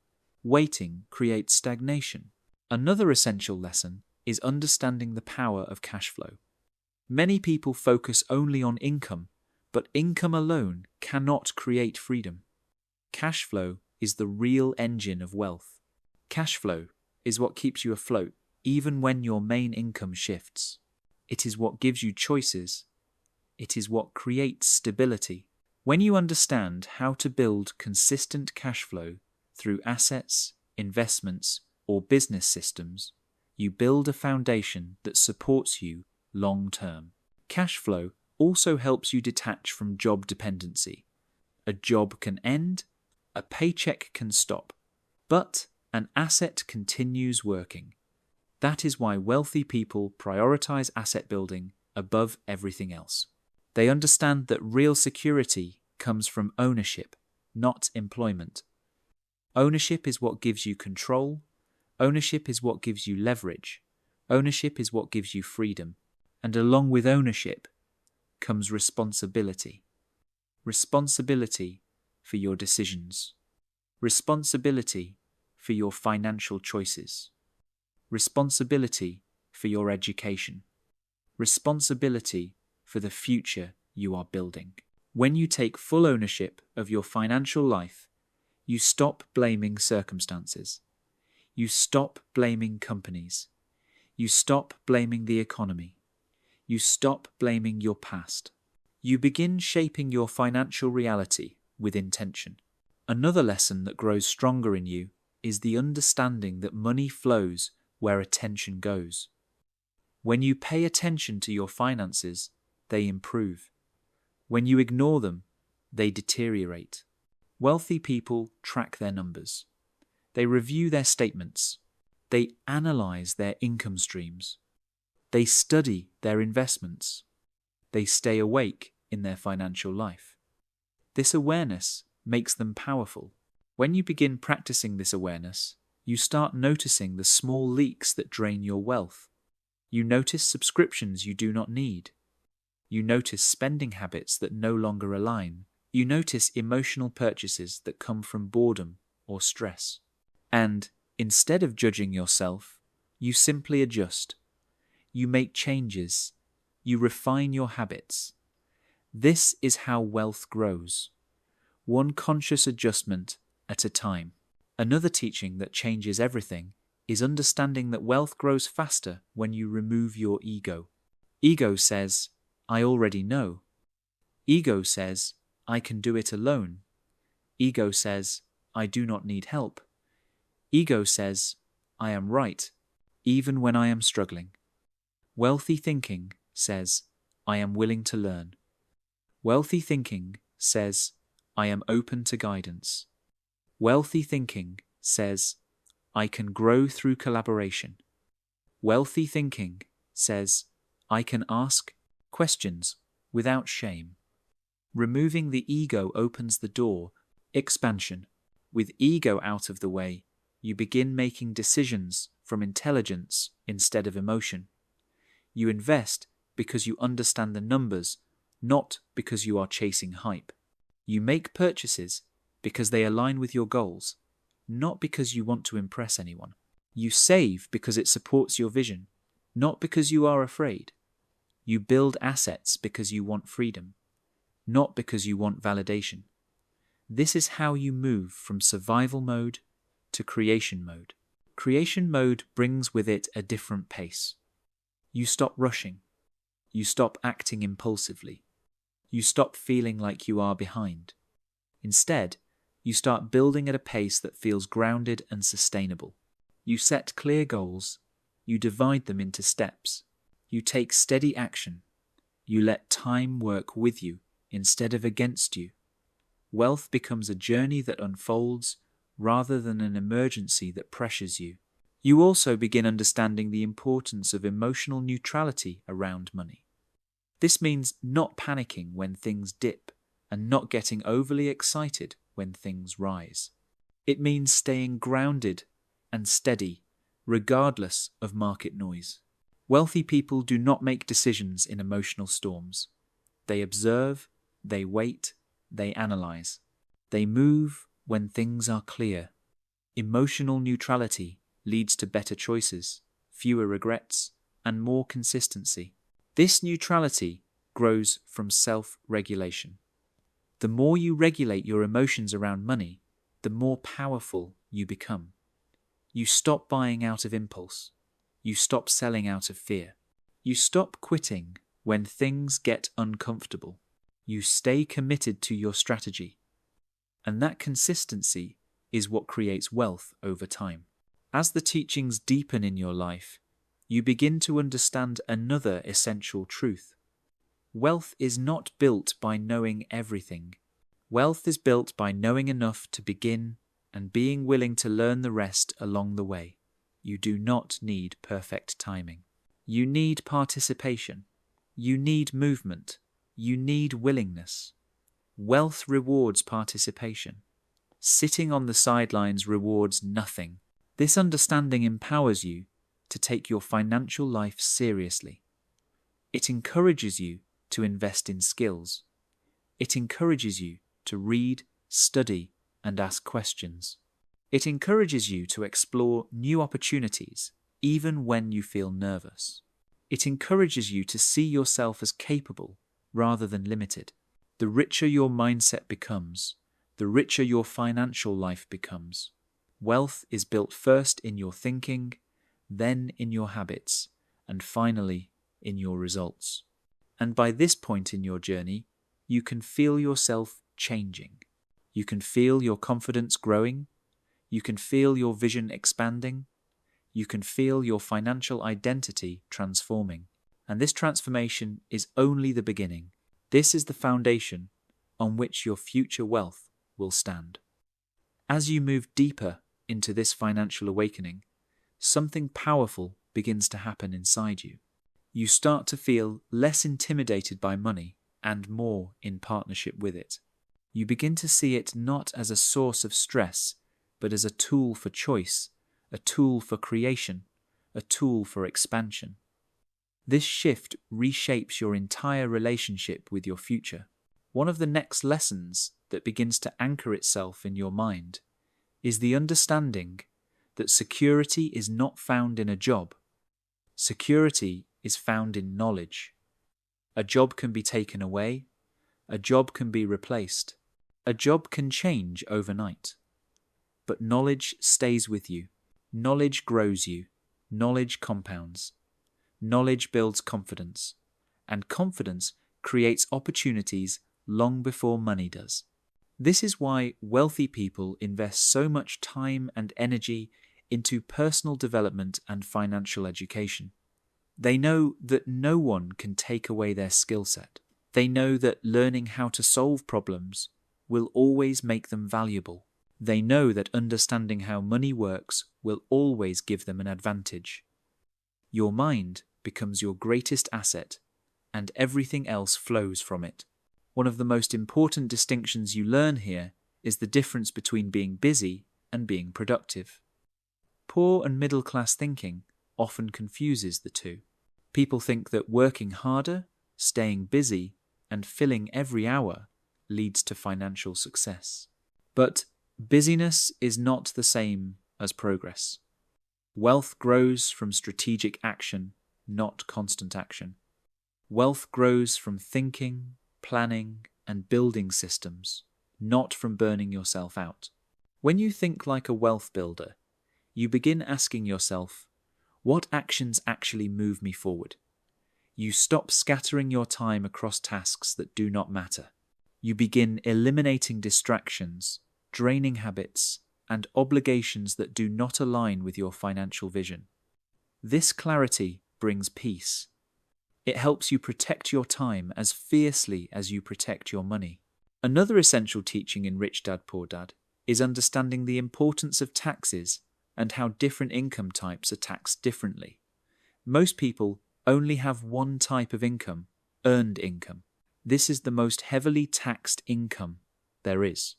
Waiting creates stagnation. Another essential lesson is understanding the power of cash flow. Many people focus only on income, but income alone cannot create freedom. Cash flow is the real engine of wealth. Cash flow is what keeps you afloat even when your main income shifts. It is what gives you choices. It is what creates stability. When you understand how to build consistent cash flow through assets, investments, or business systems, you build a foundation that supports you long term. Cash flow also helps you detach from job dependency. A job can end, a paycheck can stop, but an asset continues working. That is why wealthy people prioritize asset building above everything else. They understand that real security comes from ownership, not employment. Ownership is what gives you control. Ownership is what gives you leverage. Ownership is what gives you freedom. And along with ownership comes responsibility. Responsibility for your decisions. Responsibility for your financial choices. Responsibility for your education. Responsibility for the future you are building. When you take full ownership of your financial life, you stop blaming circumstances. You stop blaming companies. You stop blaming the economy. You stop blaming your past. You begin shaping your financial reality with intention. Another lesson that grows stronger in you is the understanding that money flows where attention goes. When you pay attention to your finances, they improve. When you ignore them, they deteriorate. Wealthy people track their numbers. They review their statements. They analyze their income streams. They study their investments. They stay awake in their financial life. This awareness makes them powerful. When you begin practicing this awareness, you start noticing the small leaks that drain your wealth. You notice subscriptions you do not need. You notice spending habits that no longer align. You notice emotional purchases that come from boredom or stress. And instead of judging yourself, you simply adjust. You make changes. You refine your habits. This is how wealth grows, one conscious adjustment at a time. Another teaching that changes everything is understanding that wealth grows faster when you remove your ego. Ego says, I already know. Ego says, I can do it alone. Ego says, I do not need help. Ego says, I am right, even when I am struggling. Wealthy thinking says, I am willing to learn. Wealthy thinking says, I am open to guidance. Wealthy thinking says, I can grow through collaboration. Wealthy thinking says, I can ask questions without shame. Removing the ego opens the door, expansion. With ego out of the way, you begin making decisions from intelligence instead of emotion. You invest because you understand the numbers, not because you are chasing hype. You make purchases because they align with your goals, not because you want to impress anyone. You save because it supports your vision, not because you are afraid. You build assets because you want freedom, not because you want validation. This is how you move from survival mode to creation mode. Creation mode brings with it a different pace. You stop rushing. You stop acting impulsively. You stop feeling like you are behind. Instead, you start building at a pace that feels grounded and sustainable. You set clear goals. You divide them into steps. You take steady action. You let time work with you instead of against you. Wealth becomes a journey that unfolds rather than an emergency that pressures you. You also begin understanding the importance of emotional neutrality around money. This means not panicking when things dip and not getting overly excited when things rise. It means staying grounded and steady regardless of market noise. Wealthy people do not make decisions in emotional storms. They observe, they wait, they analyze. They move when things are clear. Emotional neutrality leads to better choices, fewer regrets, and more consistency. This neutrality grows from self-regulation. The more you regulate your emotions around money, the more powerful you become. You stop buying out of impulse. You stop selling out of fear. You stop quitting when things get uncomfortable. You stay committed to your strategy. And that consistency is what creates wealth over time. As the teachings deepen in your life, you begin to understand another essential truth. Wealth is not built by knowing everything. Wealth is built by knowing enough to begin and being willing to learn the rest along the way. You do not need perfect timing. You need participation. You need movement. You need willingness. Wealth rewards participation. Sitting on the sidelines rewards nothing. This understanding empowers you to take your financial life seriously. It encourages you to invest in skills. It encourages you to read, study, and ask questions. It encourages you to explore new opportunities, even when you feel nervous. It encourages you to see yourself as capable rather than limited. The richer your mindset becomes, the richer your financial life becomes. Wealth is built first in your thinking, then in your habits, and finally in your results. And by this point in your journey, you can feel yourself changing. You can feel your confidence growing. You can feel your vision expanding. You can feel your financial identity transforming. And this transformation is only the beginning. This is the foundation on which your future wealth will stand. As you move deeper into this financial awakening, something powerful begins to happen inside you. You start to feel less intimidated by money and more in partnership with it. You begin to see it not as a source of stress, but as a tool for choice, a tool for creation, a tool for expansion. This shift reshapes your entire relationship with your future. One of the next lessons that begins to anchor itself in your mind is the understanding that security is not found in a job. Security is found in knowledge. A job can be taken away. A job can be replaced. A job can change overnight. But knowledge stays with you. Knowledge grows you. Knowledge compounds. Knowledge builds confidence. And confidence creates opportunities long before money does. This is why wealthy people invest so much time and energy into personal development and financial education. They know that no one can take away their skill set. They know that learning how to solve problems will always make them valuable. They know that understanding how money works will always give them an advantage. Your mind becomes your greatest asset, and everything else flows from it. One of the most important distinctions you learn here is the difference between being busy and being productive. Poor and middle-class thinking often confuses the two. People think that working harder, staying busy, and filling every hour leads to financial success. But busyness is not the same as progress. Wealth grows from strategic action, not constant action. Wealth grows from thinking, planning, and building systems, not from burning yourself out. When you think like a wealth builder, you begin asking yourself, what actions actually move me forward? You stop scattering your time across tasks that do not matter. You begin eliminating distractions, draining habits, and obligations that do not align with your financial vision. This clarity brings peace. It helps you protect your time as fiercely as you protect your money. Another essential teaching in Rich Dad Poor Dad is understanding the importance of taxes and how different income types are taxed differently. Most people only have one type of income, earned income. This is the most heavily taxed income there is.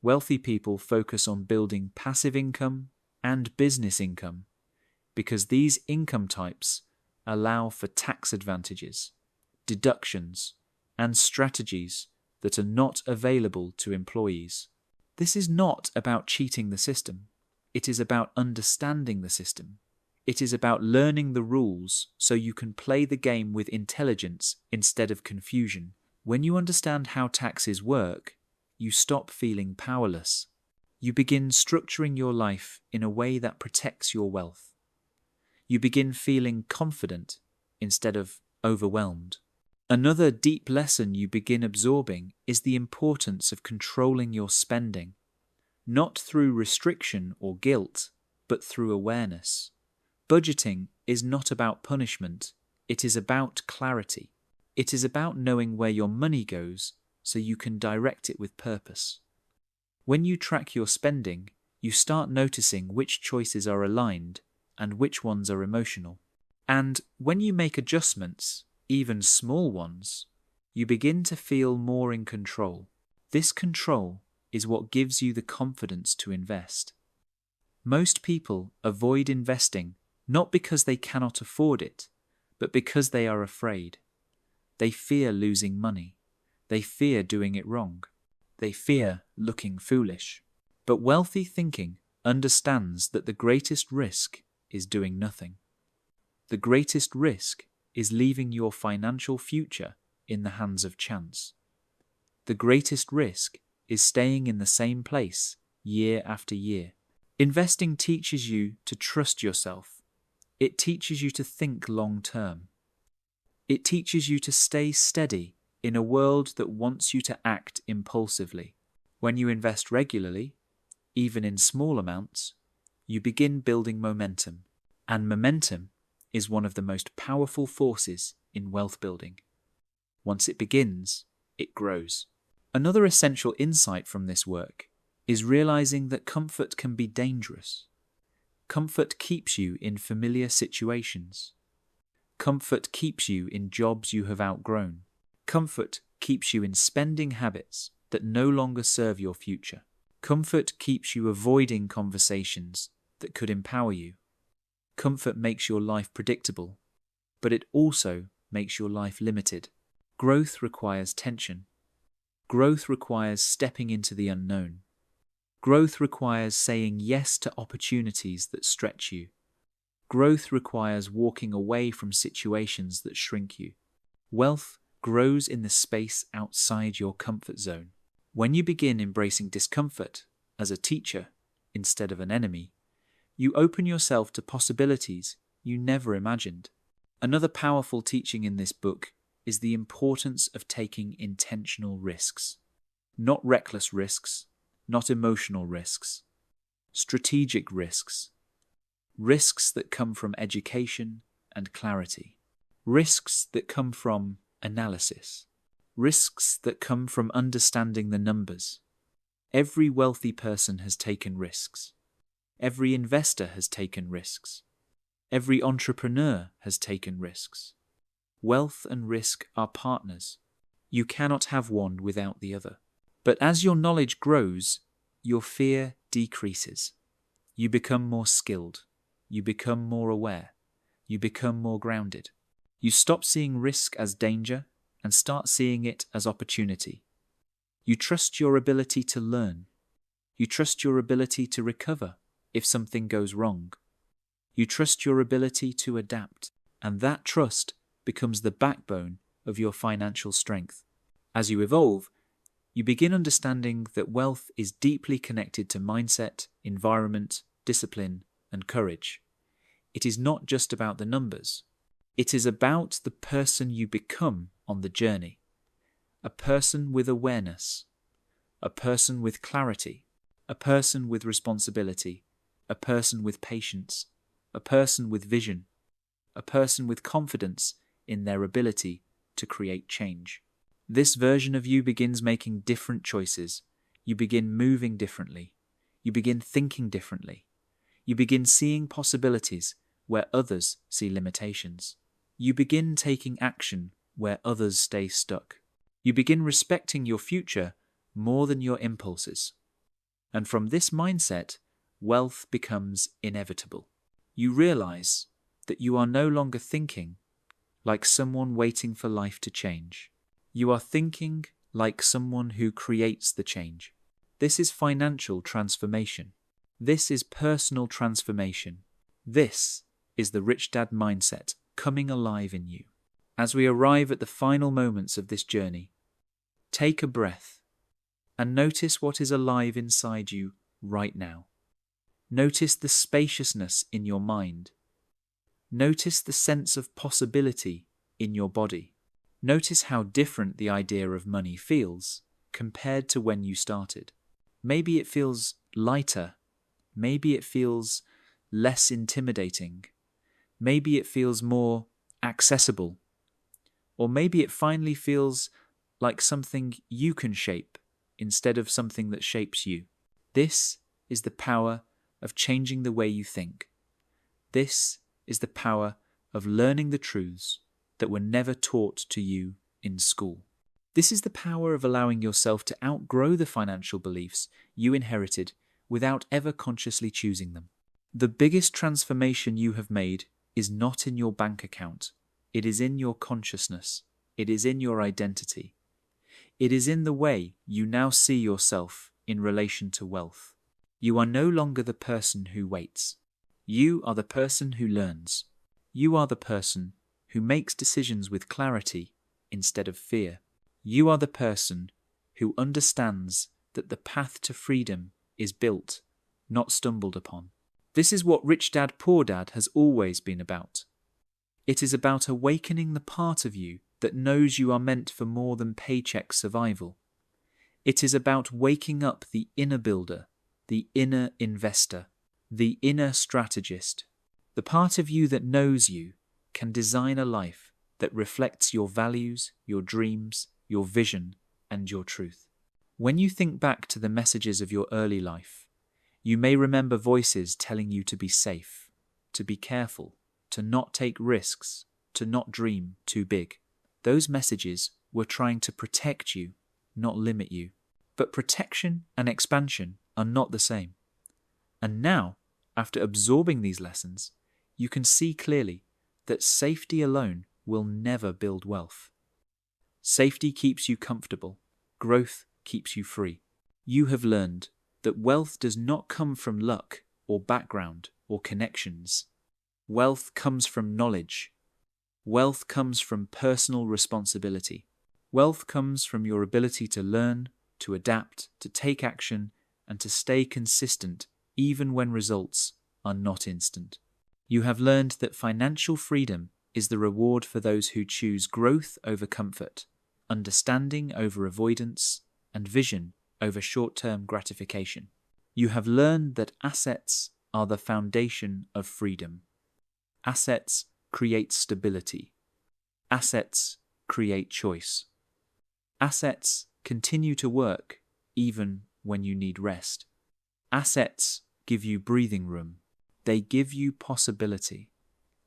Wealthy people focus on building passive income and business income because these income types allow for tax advantages, deductions, and strategies that are not available to employees. This is not about cheating the system. It is about understanding the system. It is about learning the rules so you can play the game with intelligence instead of confusion. When you understand how taxes work, you stop feeling powerless. You begin structuring your life in a way that protects your wealth. You begin feeling confident instead of overwhelmed. Another deep lesson you begin absorbing is the importance of controlling your spending, not through restriction or guilt, but through awareness. Budgeting is not about punishment, it is about clarity. It is about knowing where your money goes so you can direct it with purpose. When you track your spending, you start noticing which choices are aligned and which ones are emotional. And when you make adjustments, even small ones, you begin to feel more in control. This control is what gives you the confidence to invest. Most people avoid investing not because they cannot afford it, but because they are afraid. They fear losing money. They fear doing it wrong. They fear looking foolish. But wealthy thinking understands that the greatest risk is doing nothing. The greatest risk is leaving your financial future in the hands of chance. The greatest risk is staying in the same place year after year. Investing teaches you to trust yourself. It teaches you to think long term. It teaches you to stay steady in a world that wants you to act impulsively. When you invest regularly, even in small amounts, you begin building momentum. And momentum is one of the most powerful forces in wealth building. Once it begins, it grows. Another essential insight from this work is realizing that comfort can be dangerous. Comfort keeps you in familiar situations. Comfort keeps you in jobs you have outgrown. Comfort keeps you in spending habits that no longer serve your future. Comfort keeps you avoiding conversations that could empower you. Comfort makes your life predictable, but it also makes your life limited. Growth requires tension. Growth requires stepping into the unknown. Growth requires saying yes to opportunities that stretch you. Growth requires walking away from situations that shrink you. Wealth grows in the space outside your comfort zone. When you begin embracing discomfort as a teacher instead of an enemy, you open yourself to possibilities you never imagined. Another powerful teaching in this book is the importance of taking intentional risks. Not reckless risks, not emotional risks. Strategic risks. Risks that come from education and clarity. Risks that come from analysis. Risks that come from understanding the numbers. Every wealthy person has taken risks. Every investor has taken risks. Every entrepreneur has taken risks. Wealth and risk are partners. You cannot have one without the other. But as your knowledge grows, your fear decreases. You become more skilled. You become more aware. You become more grounded. You stop seeing risk as danger and start seeing it as opportunity. You trust your ability to learn. You trust your ability to recover if something goes wrong. You trust your ability to adapt, and that trust becomes the backbone of your financial strength. As you evolve, you begin understanding that wealth is deeply connected to mindset, environment, discipline, and courage. It is not just about the numbers. It is about the person you become on the journey. A person with awareness, a person with clarity, a person with responsibility, a person with patience, a person with vision, a person with confidence in their ability to create change. This version of you begins making different choices. You begin moving differently. You begin thinking differently. You begin seeing possibilities where others see limitations. You begin taking action where others stay stuck. You begin respecting your future more than your impulses. And from this mindset, wealth becomes inevitable. You realize that you are no longer thinking like someone waiting for life to change. You are thinking like someone who creates the change. This is financial transformation. This is personal transformation. This is the Rich Dad mindset coming alive in you. As we arrive at the final moments of this journey, take a breath and notice what is alive inside you right now. Notice the spaciousness in your mind. Notice the sense of possibility in your body. Notice how different the idea of money feels compared to when you started. Maybe it feels lighter. Maybe it feels less intimidating. Maybe it feels more accessible. Or maybe it finally feels like something you can shape instead of something that shapes you. This is the power of changing the way you think. This is the power of learning the truths that were never taught to you in school. This is the power of allowing yourself to outgrow the financial beliefs you inherited without ever consciously choosing them. The biggest transformation you have made is not in your bank account. It is in your consciousness. It is in your identity. It is in the way you now see yourself in relation to wealth. You are no longer the person who waits. You are the person who learns. You are the person who makes decisions with clarity instead of fear. You are the person who understands that the path to freedom is built, not stumbled upon. This is what Rich Dad Poor Dad has always been about. It is about awakening the part of you that knows you are meant for more than paycheck survival. It is about waking up the inner builder, the inner investor, the inner strategist. The part of you that knows you can design a life that reflects your values, your dreams, your vision, and your truth. When you think back to the messages of your early life, you may remember voices telling you to be safe, to be careful, to not take risks, to not dream too big. Those messages were trying to protect you, not limit you. But protection and expansion are not the same. And now, after absorbing these lessons, you can see clearly that safety alone will never build wealth. Safety keeps you comfortable. Growth keeps you free. You have learned that wealth does not come from luck or background or connections. Wealth comes from knowledge. Wealth comes from personal responsibility. Wealth comes from your ability to learn, to adapt, to take action, and to stay consistent even when results are not instant. You have learned that financial freedom is the reward for those who choose growth over comfort, understanding over avoidance, and vision over short-term gratification. You have learned that assets are the foundation of freedom. Assets create stability. Assets create choice. Assets continue to work even when you need rest. Assets give you breathing room. They give you possibility.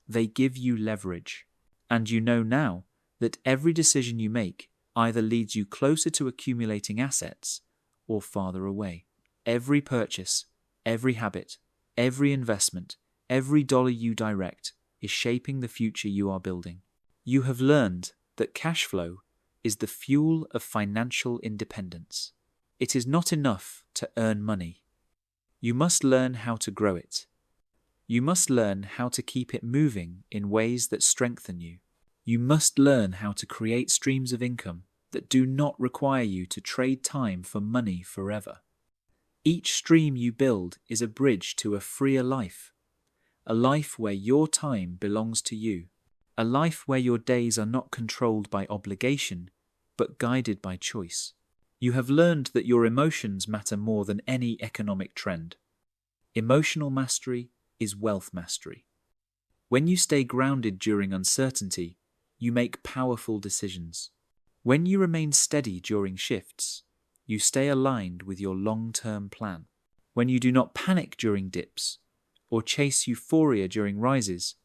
They give you leverage. And you know now that every decision you make either leads you closer to accumulating assets or farther away. Every purchase, every habit, every investment, every dollar you direct is shaping the future you are building. You have learned that cash flow is the fuel of financial independence. It is not enough to earn money. You must learn how to grow it. You must learn how to keep it moving in ways that strengthen you. You must learn how to create streams of income that do not require you to trade time for money forever. Each stream you build is a bridge to a freer life, a life where your time belongs to you, a life where your days are not controlled by obligation, but guided by choice. You have learned that your emotions matter more than any economic trend. Emotional mastery is wealth mastery. When you stay grounded during uncertainty, you make powerful decisions. When you remain steady during shifts, you stay aligned with your long-term plan. When you do not panic during dips or chase euphoria during rises,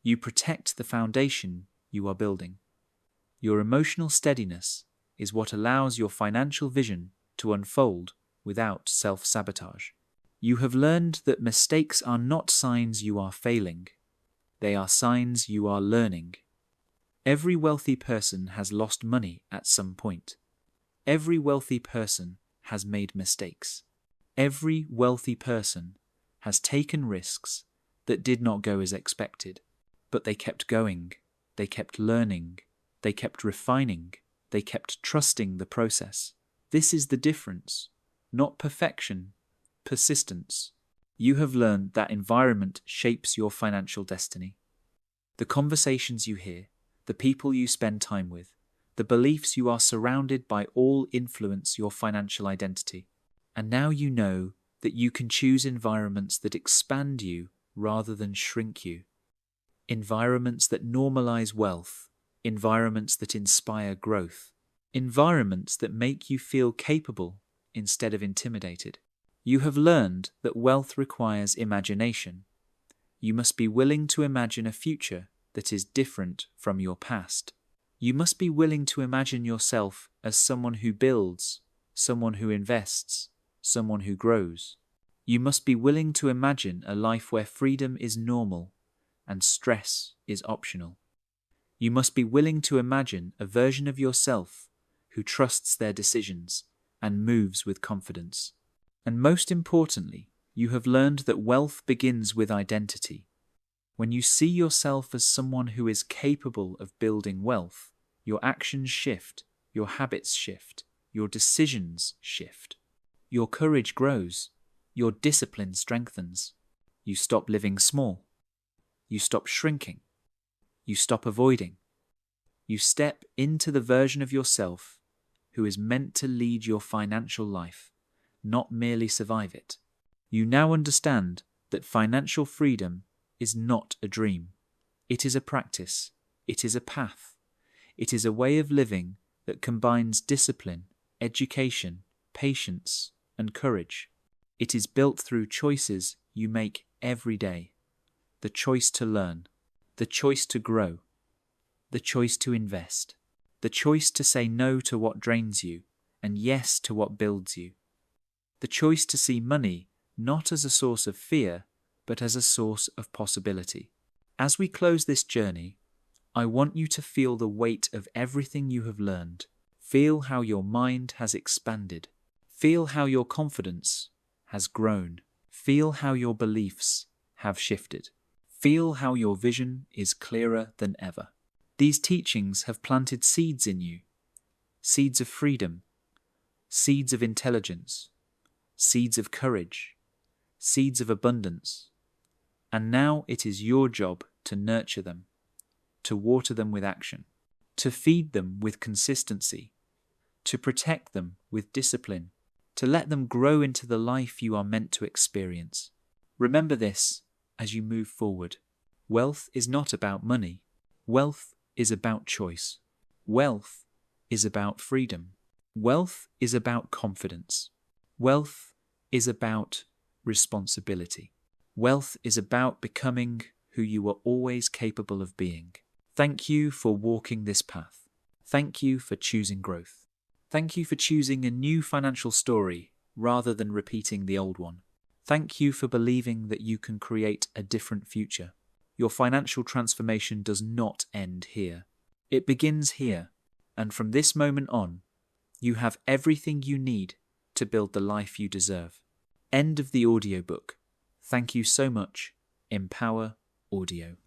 you protect the foundation you are building. Your emotional steadiness is what allows your financial vision to unfold without self-sabotage. You have learned that mistakes are not signs you are failing. They are signs you are learning. Every wealthy person has lost money at some point. Every wealthy person has made mistakes. Every wealthy person has taken risks that did not go as expected, but they kept going, they kept learning, they kept refining, they kept trusting the process. This is the difference, not perfection, persistence. You have learned that environment shapes your financial destiny. The conversations you hear, the people you spend time with, the beliefs you are surrounded by all influence your financial identity. And now you know that you can choose environments that expand you rather than shrink you. Environments that normalize wealth, environments that inspire growth, environments that make you feel capable instead of intimidated. You have learned that wealth requires imagination. You must be willing to imagine a future that is different from your past. You must be willing to imagine yourself as someone who builds, someone who invests, someone who grows. You must be willing to imagine a life where freedom is normal and stress is optional. You must be willing to imagine a version of yourself who trusts their decisions and moves with confidence. And most importantly, you have learned that wealth begins with identity. When you see yourself as someone who is capable of building wealth, your actions shift, your habits shift, your decisions shift. Your courage grows, your discipline strengthens. You stop living small. You stop shrinking. You stop avoiding. You step into the version of yourself who is meant to lead your financial life, not merely survive it. You now understand that financial freedom is not a dream. It is a practice. It is a path. It is a way of living that combines discipline, education, patience, and courage. It is built through choices you make every day. The choice to learn, the choice to grow, the choice to invest, the choice to say no to what drains you and yes to what builds you. The choice to see money not as a source of fear, but as a source of possibility. As we close this journey, I want you to feel the weight of everything you have learned. Feel how your mind has expanded. Feel how your confidence has grown. Feel how your beliefs have shifted. Feel how your vision is clearer than ever. These teachings have planted seeds in you, seeds of freedom, seeds of intelligence, seeds of courage, seeds of abundance. And now it is your job to nurture them, to water them with action, to feed them with consistency, to protect them with discipline, to let them grow into the life you are meant to experience. Remember this as you move forward. Wealth is not about money. Wealth is about choice. Wealth is about freedom. Wealth is about confidence. Wealth is about responsibility. Wealth is about becoming who you were always capable of being. Thank you for walking this path. Thank you for choosing growth. Thank you for choosing a new financial story rather than repeating the old one. Thank you for believing that you can create a different future. Your financial transformation does not end here. It begins here, and from this moment on, you have everything you need to build the life you deserve. End of the audiobook. Thank you so much. Empower Audio.